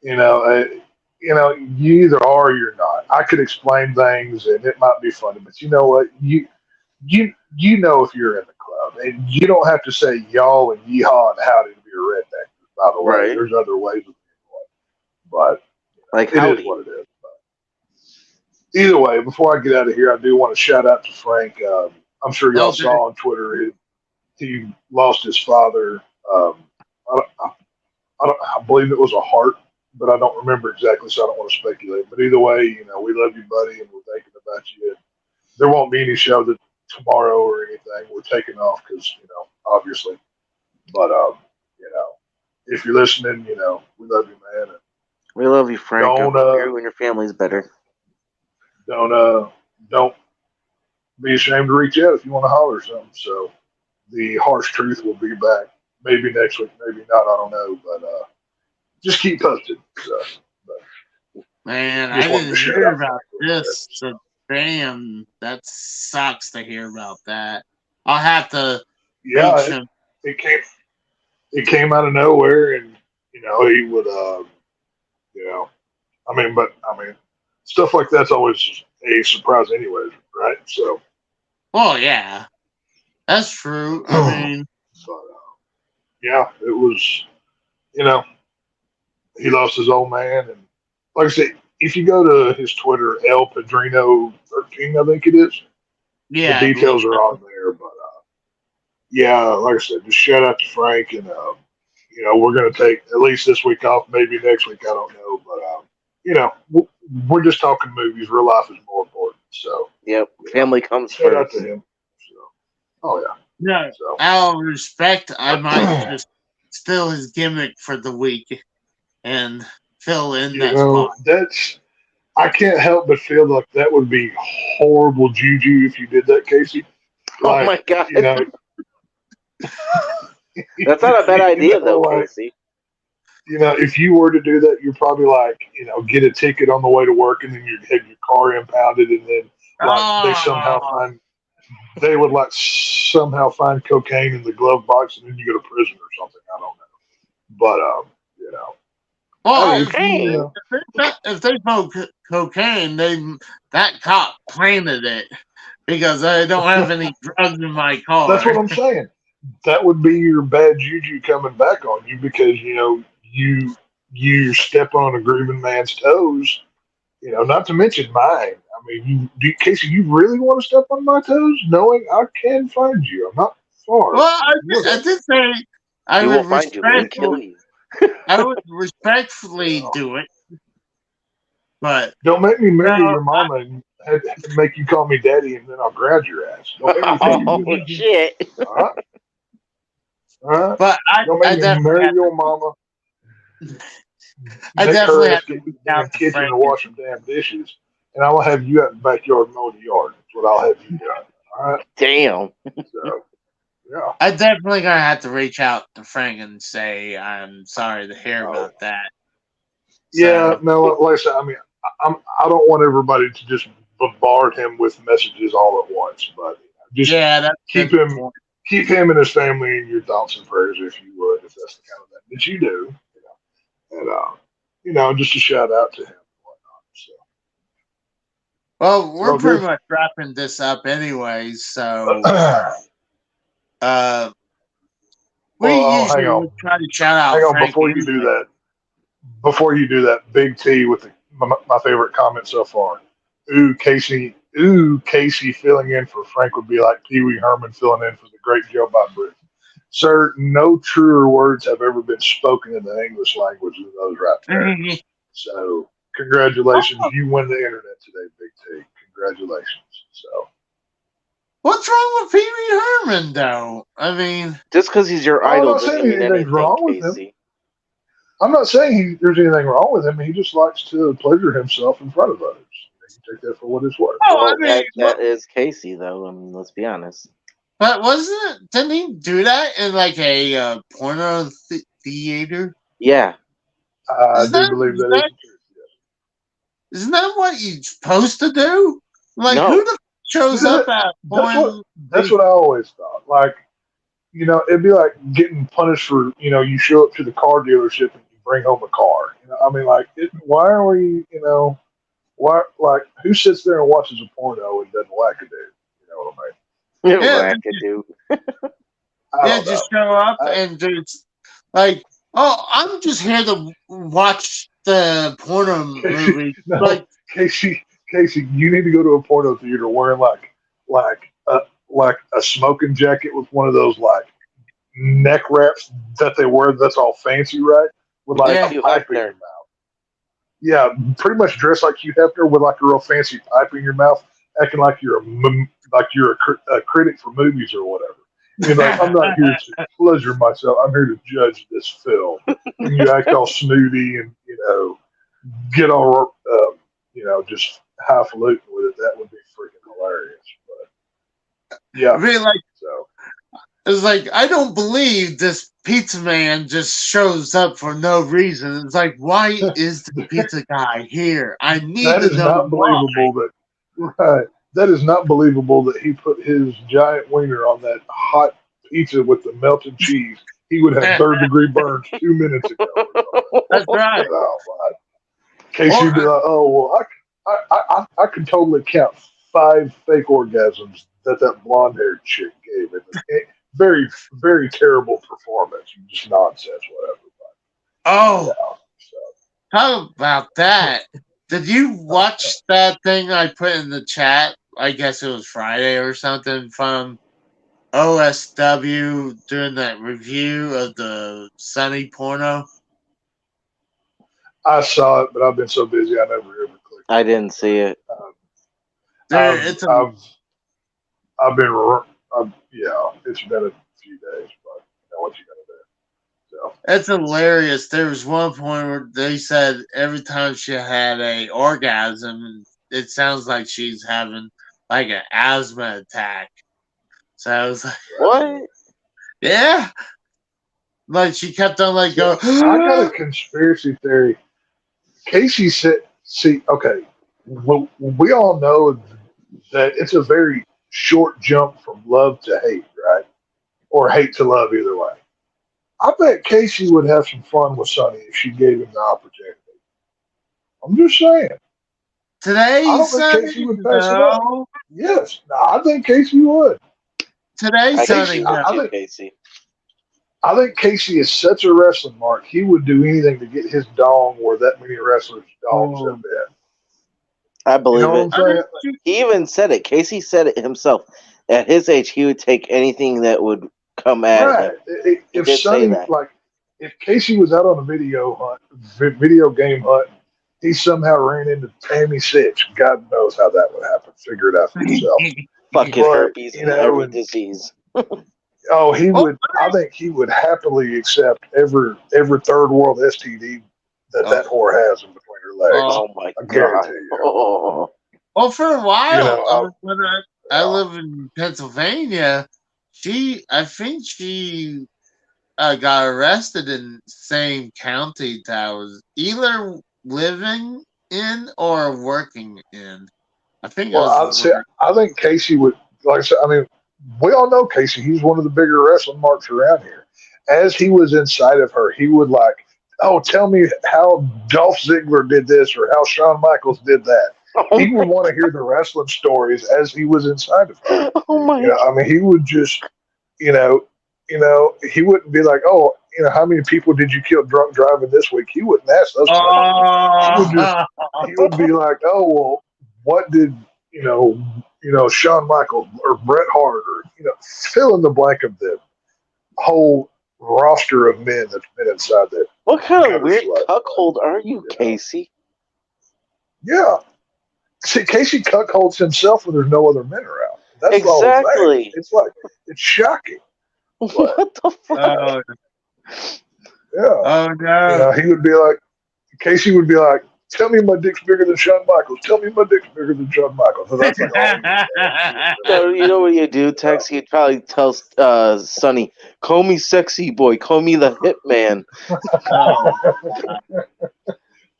you know, uh, you either are or you're not. I could explain things and it might be funny, but you know what? You know if you're in the club, and you don't have to say y'all and yeehaw and howdy to be a redneck. By the way, Right? there's other ways of being one, but Like it is howdy. what it is. But either way, before I get out of here, I do want to shout out to Frank. I'm sure y'all dude. saw on Twitter he lost his father. I, I, I believe it was a heart, but I don't remember exactly, so I don't want to speculate. But either way, we love you, buddy, and we're thinking about you. There won't be any show tomorrow or anything. We're taking off because obviously. But if you're listening, we love you, man. And We love you, Frank. I don't hope you and your family's better. don't don't be ashamed to reach out if you want to holler or something. So the harsh truth will be back. Maybe next week, maybe not. I don't know, but just keep posted. So, but Man, I just wanted to didn't shout hear out about Frank real quick. this. So, So, damn, that sucks to hear about that. I'll have to yeah, reach him. it came it came out of nowhere, and he would you know but I mean stuff like that's always a surprise, anyways, right? So, Oh, yeah, that's true. I but mean, yeah, it was. You know, he lost his old man, and like I say, if you go to his Twitter, El Padrino 13, I think it is. The Yeah, I believe details are on there, but yeah, like I said, just shout out to Frank, and we're going to take at least this week off, maybe next week, I don't know, but we're just talking movies. Real life is more important, so Yep. Family comes shout out to first. him. So, oh yeah, no. so Out of respect, I might just steal his gimmick for the week and fill in that spot. that's I can't help but feel like that would be horrible juju if you did that, Casey. Oh Like, my god. you know, That's not a bad idea though, like, Casey. if you were to do that, you're probably like, get a ticket on the way to work, and then you'd have your car impounded, and then like Oh, they would like somehow find cocaine in the glove box, and then you go to prison or something. I don't know, but well, hey, if you, Cocaine. if they found cocaine, that cop planted it because I don't have any drugs in my that's what car. I'm saying. That would be your bad juju coming back on you because you step on a grieving man's toes. Not to mention mine. I mean, Casey, you really want to step on my toes, knowing I can find you? I'm not far. Well, You know I did say I He would won't find you, but he'll kill respectfully, you. I would respectfully that. do it, but Don't make me marry no, your mama and make you call me daddy, and then I'll grab your ass. Don't make me fucking Oh do that. shit. All right, all right. but Don't make I me definitely marry have your mama. I Make definitely her ass have to get to reach the damn out to kitchen Frank. and wash some damn dishes, and I will have you out in the backyard mowing the yard. That's what I'll have you do. All right. Damn. So yeah. I definitely gonna have to reach out to Frank and say I'm sorry to hear Oh, about that. yeah. So No, like I said, I mean, I don't want everybody to just bombard him with messages all at once, but just yeah, that's a keep good him point. keep him and his family in your thoughts and prayers if you would, if that's the kind of thing that you do. And just a shout out to him and whatnot. Well, So we're all good. pretty much wrapping this up anyways, so uh we Well, oh, usually would try to shout hang out on. Frank anyway. Before you do that, Big T with my favorite comment so far. Ooh, Casey. Ooh, Casey filling in for Frank would be like Pee Wee Herman filling in for the great Joe Bob Briggs. Sir, no truer words have ever been spoken in the English language than those right there. So, congratulations. Oh, You win the internet today, Big T. Congratulations. So, what's wrong with Pee Wee Herman though? I mean, Just because he's your I'm idol not saying doesn't mean anything's anything, wrong with him. Casey. I'm not saying there's anything wrong with him. He just likes to pleasure himself in front of others. You take that for what it's worth. oh, I Well, mean, that is Casey, though. I mean, let's be honest. but wasn't it? Didn't he do that in like a porno theater? Yeah. I Isn't do that, believe is that is that the truth. isn't that what you're supposed to do? Like, who No. the shows Yes. up at That's what porn? that's what I always thought. Like, it'd be like getting punished for, you show up to the car dealership and you bring home a car. I mean, like, why are we, why, like, who sits there and watches a porno and doesn't whack a dude? You know what I mean? Yeah, Wackadoo. I yeah, don't just know. show up I, and just like, oh, I'm just here to watch the porno Casey, movie. no, Like, Casey, you need to go to a porno theater wearing like a like a smoking jacket with one of those like neck wraps that they wear. That's all fancy, right? With like Like yeah, a Hugh pipe in Hefner. your mouth. Yeah, pretty much dressed like Hugh Hefner with like a real fancy pipe in your mouth, acting like you're a critic for movies or whatever. You're like, I'm not here to pleasure myself. I'm here to judge this film. And you act all snooty and get all just highfalutin with it. That would be freaking hilarious. But I yeah, mean, like, so it's like I don't believe this pizza man just shows up for no reason. It's like, why is the pizza guy here? I need that to is know not why. believable. Right. That is not believable that he put his giant wiener on that hot pizza with the melted cheese. He would have third degree burns 2 minutes ago. That's right. Oh, my. Casey Or would be like, oh, well, I could totally count 5 fake orgasms that blonde haired chick gave. Very, very terrible performance. Just nonsense, whatever. oh, Yeah. So, how about that? Did you watch that thing I put in the chat? I guess it was Friday or something from OSW doing that review of the Sunny porno. I saw it, but I've been so busy I never ever clicked I on didn't see it. it. Dude, it's a I've been, yeah, it's been a few days, but you know what you gotta do. So, it's hilarious. There was one point where they said every time she had a orgasm, it sounds like she's having like an asthma attack. So I was like, What? yeah, like she kept on like so go. I got a conspiracy theory. Casey said, see, okay, we all know that it's a very short jump from love to hate, right? Or hate to love, either way. I bet Casey would have some fun with Sonny if she gave him the opportunity. I'm just saying. I Today's don't think Sunny, Casey would pass it up. no. Yes, no, I think Casey would. Today's I can Sunny, see no. I you, think Casey. I think Casey is such a wrestling mark. He would do anything to get his dong where that many wrestlers' dongs have been. I You believe know what it. I'm saying? He even said it. Casey said it himself. At his age, he would take anything that would come at Right. him. He If did say Sonny, that. like, if Casey was out on a video game hunt, he somehow ran into Tammy Sitch. God knows how that would happen. Figure it out for yourself. Fucking But herpes you and know, every and disease. oh, he Oh, would. I think he would happily accept every third world STD that whore has in between her legs. Oh my I god. guarantee you. Oh. well, for a You while, I know, mean, when I live in Pennsylvania, I think she got arrested in same county that I was either living in or working in. I think I well, was. I'd say I think Casey would. Like I said, I mean, we all know Casey. He's one of the bigger wrestling marks around here. As he was inside of her, he would like, oh, tell me how Dolph Ziggler did this or how Shawn Michaels did that. Oh He would my, want to hear the wrestling stories as he was inside of her. oh my You know, I mean, he would just, you know, he wouldn't be like, oh, how many people did you kill drunk driving this week? He wouldn't ask those questions. Oh, He would be like, oh, well, what did Shawn Michaels or Bret Hart or fill in the blank of the whole roster of men that's been inside that What kind of gutter weird slut. cuckold are you, You know? Casey? Yeah. See, Casey cuckolds himself when there's no other men around. That's all I'm saying. Exactly. It's shocking. But, What the fuck? oh, yeah. oh no! He would be like, Casey would be like, tell me my dick's bigger than Shawn Michaels. Tell me my dick's bigger than Shawn Michaels. And that's like all he would say. You know what you do, Tex? He'd probably tell Sonny, call me sexy boy, call me the hitman. Oh,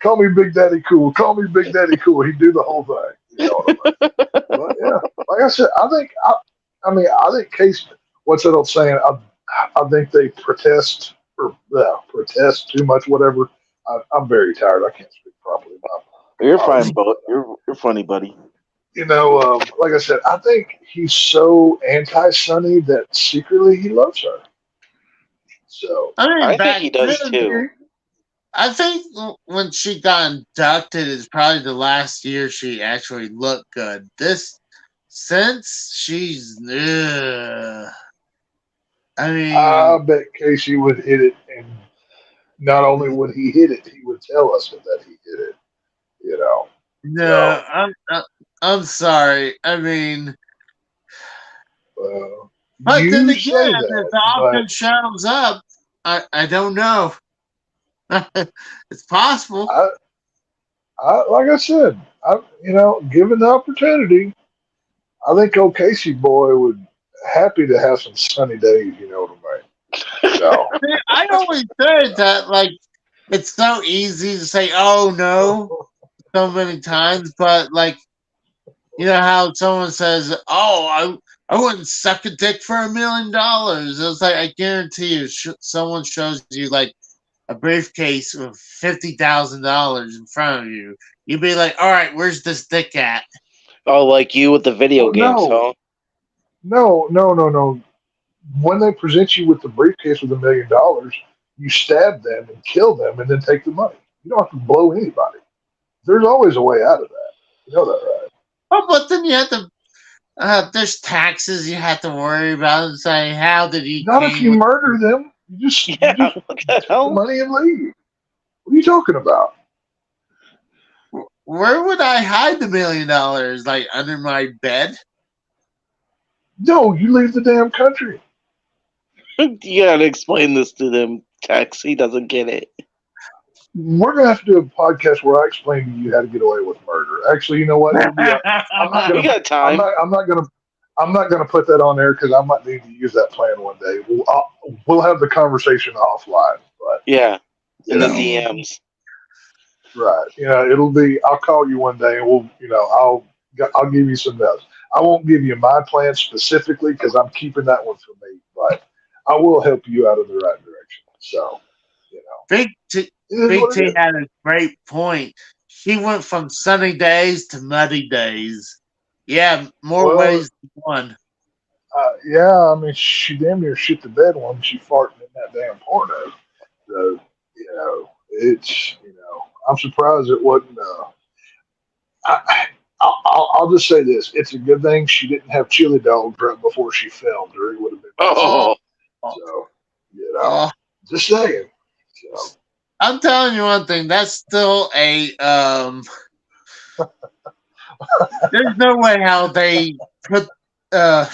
Call me Big Daddy Cool. Call me Big Daddy Cool. He'd do the whole thing. You know what I mean? But yeah, like I said, I think Casey. What's that old saying? I think they protest protest too much. Whatever. I'm very tired. I can't speak properly. You're fine, Bo. You're funny, buddy. Like I said, I think he's so anti-Sunny that secretly he loves her. So I mean, I think back he does then, too. I think when she got inducted is probably the last year she actually looked good. Since she's, I mean, I bet Casey would hit it, and not only would he hit it, he would tell us that he hit it. You know. no, So, I'm sorry. I mean, uh, but then you again, say if that, the but option shows up, I don't know. It's possible. like I said, given the opportunity, I think old Casey boy would happy to have some sunny days. You know what I mean? So, I always said that, like, it's so easy to say, "Oh no," so many times, but like, you know how someone says, "Oh, I wouldn't suck a dick for $1 million." It's like I guarantee you, someone shows you like a briefcase with $50,000 in front of you, you'd be like, "All right, where's this dick at?" Oh, like you with the video oh, games, huh? no. When they present you with the briefcase with $1 million, you stab them and kill them, and then take the money. You don't have to blow anybody. there's always a way out of that. You know that, right? Oh, but then you have to. There's taxes you have to worry about. And say, how did he Not if came you with? murder them. You Yeah, just what the take the hell? money and leave. What are you talking about? Where would I hide the $1 million? Like under my bed? No, you leave the damn country. You gotta explain this to them, Tex. He doesn't get it. We're gonna have to do a podcast where I explain to you how to get away with murder. Actually, you know what? It'll be a. I'm not We gonna. got time. I'm not gonna. I'm not gonna put that on there because I might need to use that plan one day. We'll have the conversation offline, but Yeah, you in the know, DMs. right? You know, it'll be. I'll call you one day and we'll. You know, I'll give you some notes. I won't give you my plan specifically because I'm keeping that one for me, but I will help you out in the right direction. So, you know, Big T, it is Big what it T is. had a great point. He went from sunny days to muddy days. Yeah, more Well, ways than one. yeah, I mean, she damn near shit the bed when she farted in that damn porno. So, you know, I'm surprised it wasn't. I'll just say this: it's a good thing she didn't have chili dogs right before she filmed, or it would have been messy. Oh, Oh, So, you know, oh, just saying. So, I'm telling you one thing. That's still a There's no way how they put. Uh,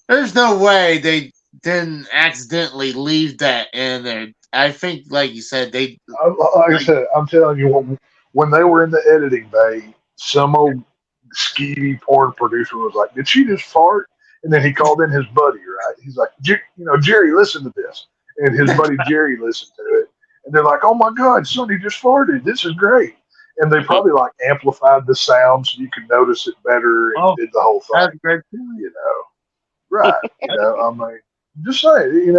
there's no way they didn't accidentally leave that in there. I think, like you said, they like I like. said, I'm telling you, when they were in the editing bay, some old skeevy porn producer was like, "Did she just fart?" And then he called in his buddy, right? He's like, Jerry, listen to this. And his buddy Jerry listened to it, and they're like, "Oh my God, somebody just farted. This is great." And they probably like amplified the sound so you could notice it better and Oh, did the whole that's thing. great. You know, right? I mean, just saying.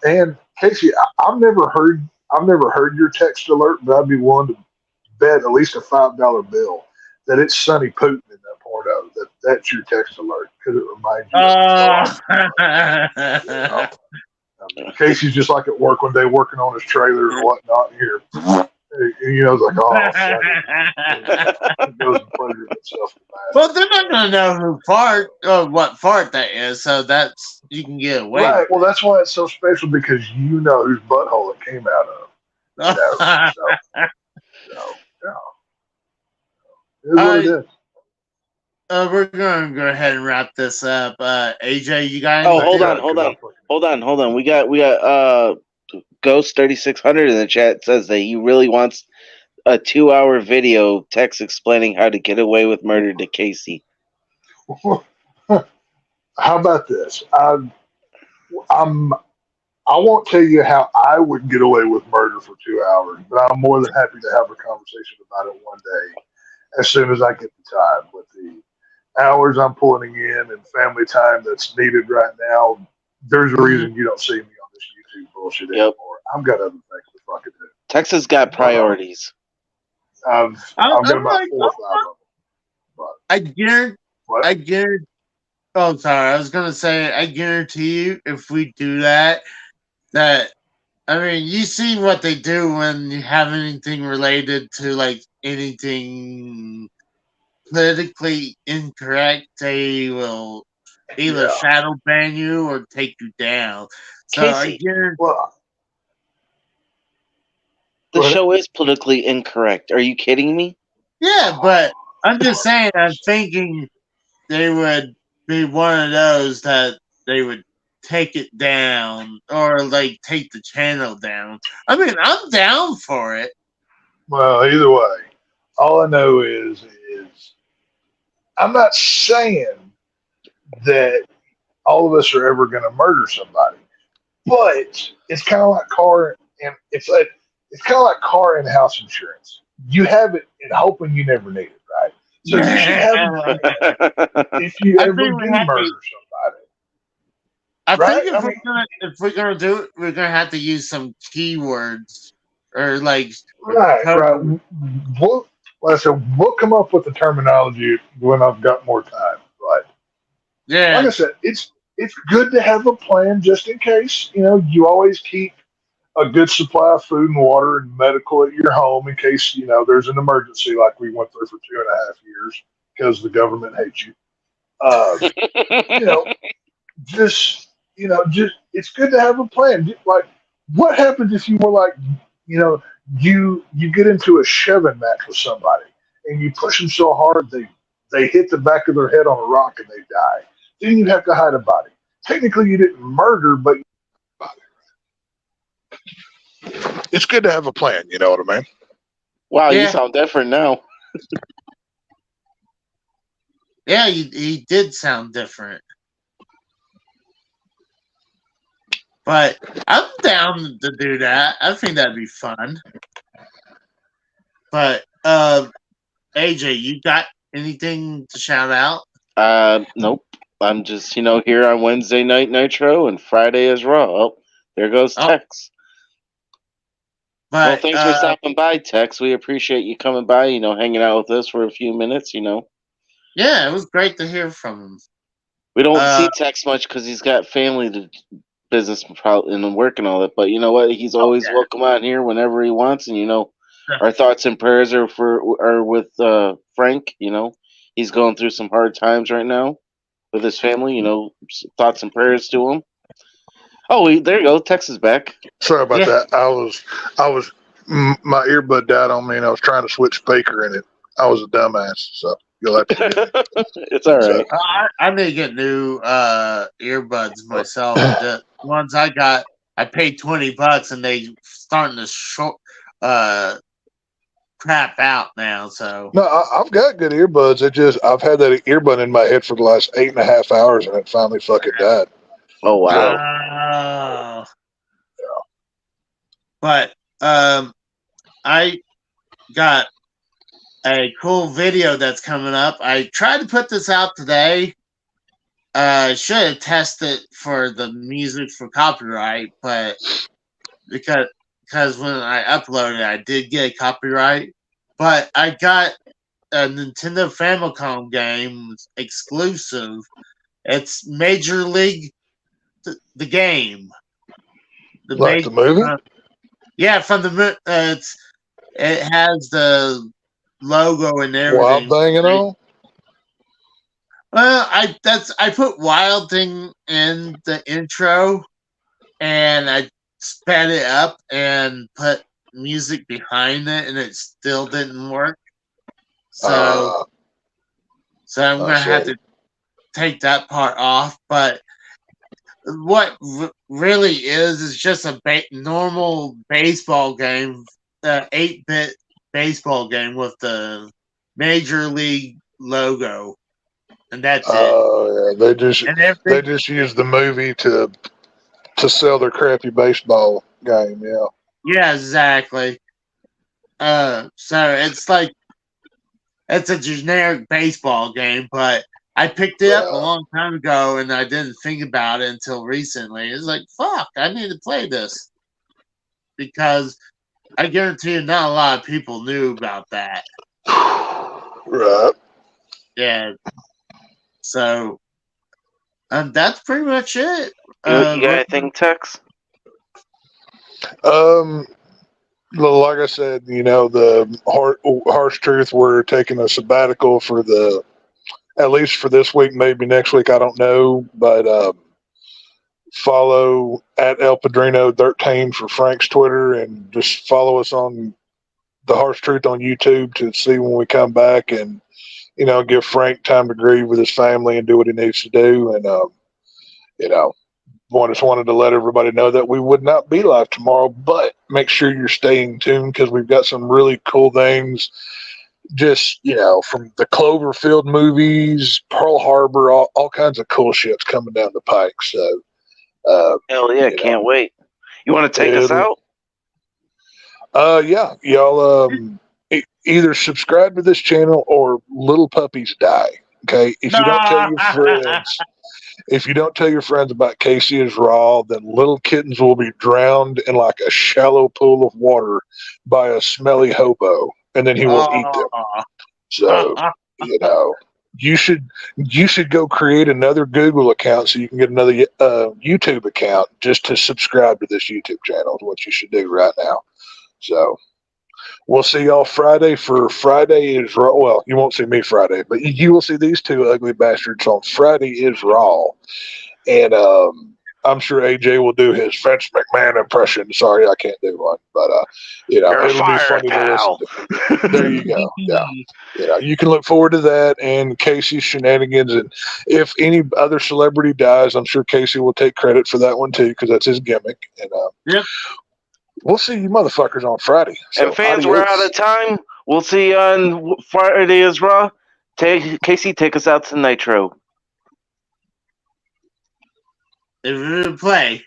And Casey, I've never heard your text alert, but I'd be willing to bet at least a $5 bill that it's Sonny Putin in that porno. That's your text alert because it reminds you of the Oh, co-op. You know, Casey's just like at work one day working on his trailer or whatnot. And here, it's like, oh, Sonny. It goes and pleasures itself in the well, they're not gonna know who fart or what fart that is, so that's you can get away right. with Well, that's why it's so special because you know whose butthole it came out of. You it. know, All so yeah, it is what it right, is. we're gonna go ahead and wrap this up. AJ, you got oh, anything? hold on. We got Ghost 3600 in the chat says that he really wants a 2-hour video text explaining how to get away with murder to Casey. How about this? I'm I won't tell you how I would get away with murder for 2 hours, but I'm more than happy to have a conversation about it one day as soon as I get the time. With the hours I'm pulling in and family time that's needed right now, there's a reason you don't see me on this YouTube bullshit Yep. anymore. I've got other things to fucking do. Texas got priorities. I've got about 4 or 5 of them. But I guarantee. what? I guarantee. Oh, sorry. I was gonna say. I guarantee you, if we do that, I mean, you see what they do when you have anything related to like anything politically incorrect. They will either Yeah. shadow ban you or take you down. So I Casey, guarantee. Well, the go ahead. show is politically incorrect. Are you kidding me? Yeah, but I'm just saying. I'm thinking they would be one of those that they would take it down or like take the channel down. I mean, I'm down for it. Well, either way, all I know is I'm not saying that all of us are ever going to murder somebody, but it's kind of like car and it's kind of like car and house insurance. You have it in hoping you never need it, right? So you should have a plan if you I ever think do we have murder to. somebody, I right? think if we're gonna do it, we're gonna have to use some keywords or like right, code. right. Like I said, we'll come up with the terminology when I've got more time. But like Yeah, I said, it's good to have a plan just in case. You know, you always keep a good supply of food and water and medical at your home in case there's an emergency like we went through for 2.5 years because the government hates you. Uh, you know, just it's good to have a plan. Like, what happens if you were like, you know, you get into a shoving match with somebody and you push them so hard they hit the back of their head on a rock and they die. Then you have to hide a body. Technically, you didn't murder, but it's good to have a plan. You know what I mean? Wow, you Yeah, sound different now. yeah, he did sound different. But I'm down to do that. I think that'd be fun. But AJ, you got anything to shout out? Nope. I'm just, here on Wednesday night Nitro and Friday is Raw. Oh, there goes Oh, Tex. Well, but thanks for stopping by, Tex. We appreciate you coming by, hanging out with us for a few minutes, yeah, it was great to hear from him. We don't Uh, see Tex much because he's got family to business and work and all that. But you know what? He's oh always welcome out here whenever he wants. And yeah, our thoughts and prayers are with Frank. He's going through some hard times right now with his family. Thoughts and prayers to him. Oh, there you go. Tex is back. Sorry about yeah. that. I was my earbud died on me and I was trying to switch speaker and I was a dumbass. So you'll have to forgive me. It's all So right. I may get new earbuds myself. The ones I got, I paid $20 and they starting to crap out now. So no, I've got good earbuds. I've had that earbud in my head for the last 8.5 hours and it finally fucking died. Oh wow. uh, but I got a cool video that's coming up. I tried to put this out today. I should have tested for the music for copyright, but because when I uploaded it, I did get a copyright. But I got a Nintendo Famicom game exclusive. It's Major League, the game. The Like major, the movie? yeah, from the it has the logo and Wild everything. Thing and all? Well, I put Wild Thing in the intro, and I sped it up and put music behind it, and it still didn't work. So, Uh, I'm I gonna have see. to take that part off. But what really is just a normal baseball game, 8-bit baseball game with the Major League logo, and that's it. Oh yeah, And they everything, just use the movie to sell their crappy baseball game. Yeah. yeah, exactly. So it's like it's a generic baseball game, but I picked it up a Uh, long time ago and I didn't think about it until recently. It's like, fuck, I need to play this because I guarantee you, not a lot of people knew about that. right. Yeah, so that's pretty much it. You got anything, Tex? Um, like I said, the harsh truth. We're taking a sabbatical for at least for this week, maybe next week. I don't know, but follow at El Padrino 13 for Frank's Twitter, and just follow us on the harsh truth on YouTube to see when we come back, and give Frank time to grieve with his family and do what he needs to do, and you know. Just wanted to let everybody know that we would not be live tomorrow, but make sure you're staying tuned because we've got some really cool things. Just from the Cloverfield movies, Pearl Harbor, all kinds of cool shit's coming down the pike. So, Hell yeah, can't wait. You want to take us it'll- out? yeah, y'all either subscribe to this channel or little puppies die. Okay, if you don't tell your friends. If you don't tell your friends about Casey is Raw, then little kittens will be drowned in like a shallow pool of water by a smelly hobo, and then he will eat them. Oh. So, you should go create another Google account so you can get another YouTube account just to subscribe to this YouTube channel. Is what you should do right now. So we'll see y'all Friday. For Friday is Raw. Well, you won't see me Friday, but you will see these two ugly bastards on Friday is Raw, and I'm sure AJ will do his Vince McMahon impression. Sorry, I can't do one, but You're it'll be fired, funny to pal. listen to. There you go. Yeah, you can look forward to that and Casey's shenanigans. And if any other celebrity dies, I'm sure Casey will take credit for that one too, because that's his gimmick. And Yep. we'll see you motherfuckers on Friday. So, And fans, we're out of time. We'll see you on Friday is Raw. Casey, take us out to Nitro. If you're gonna play,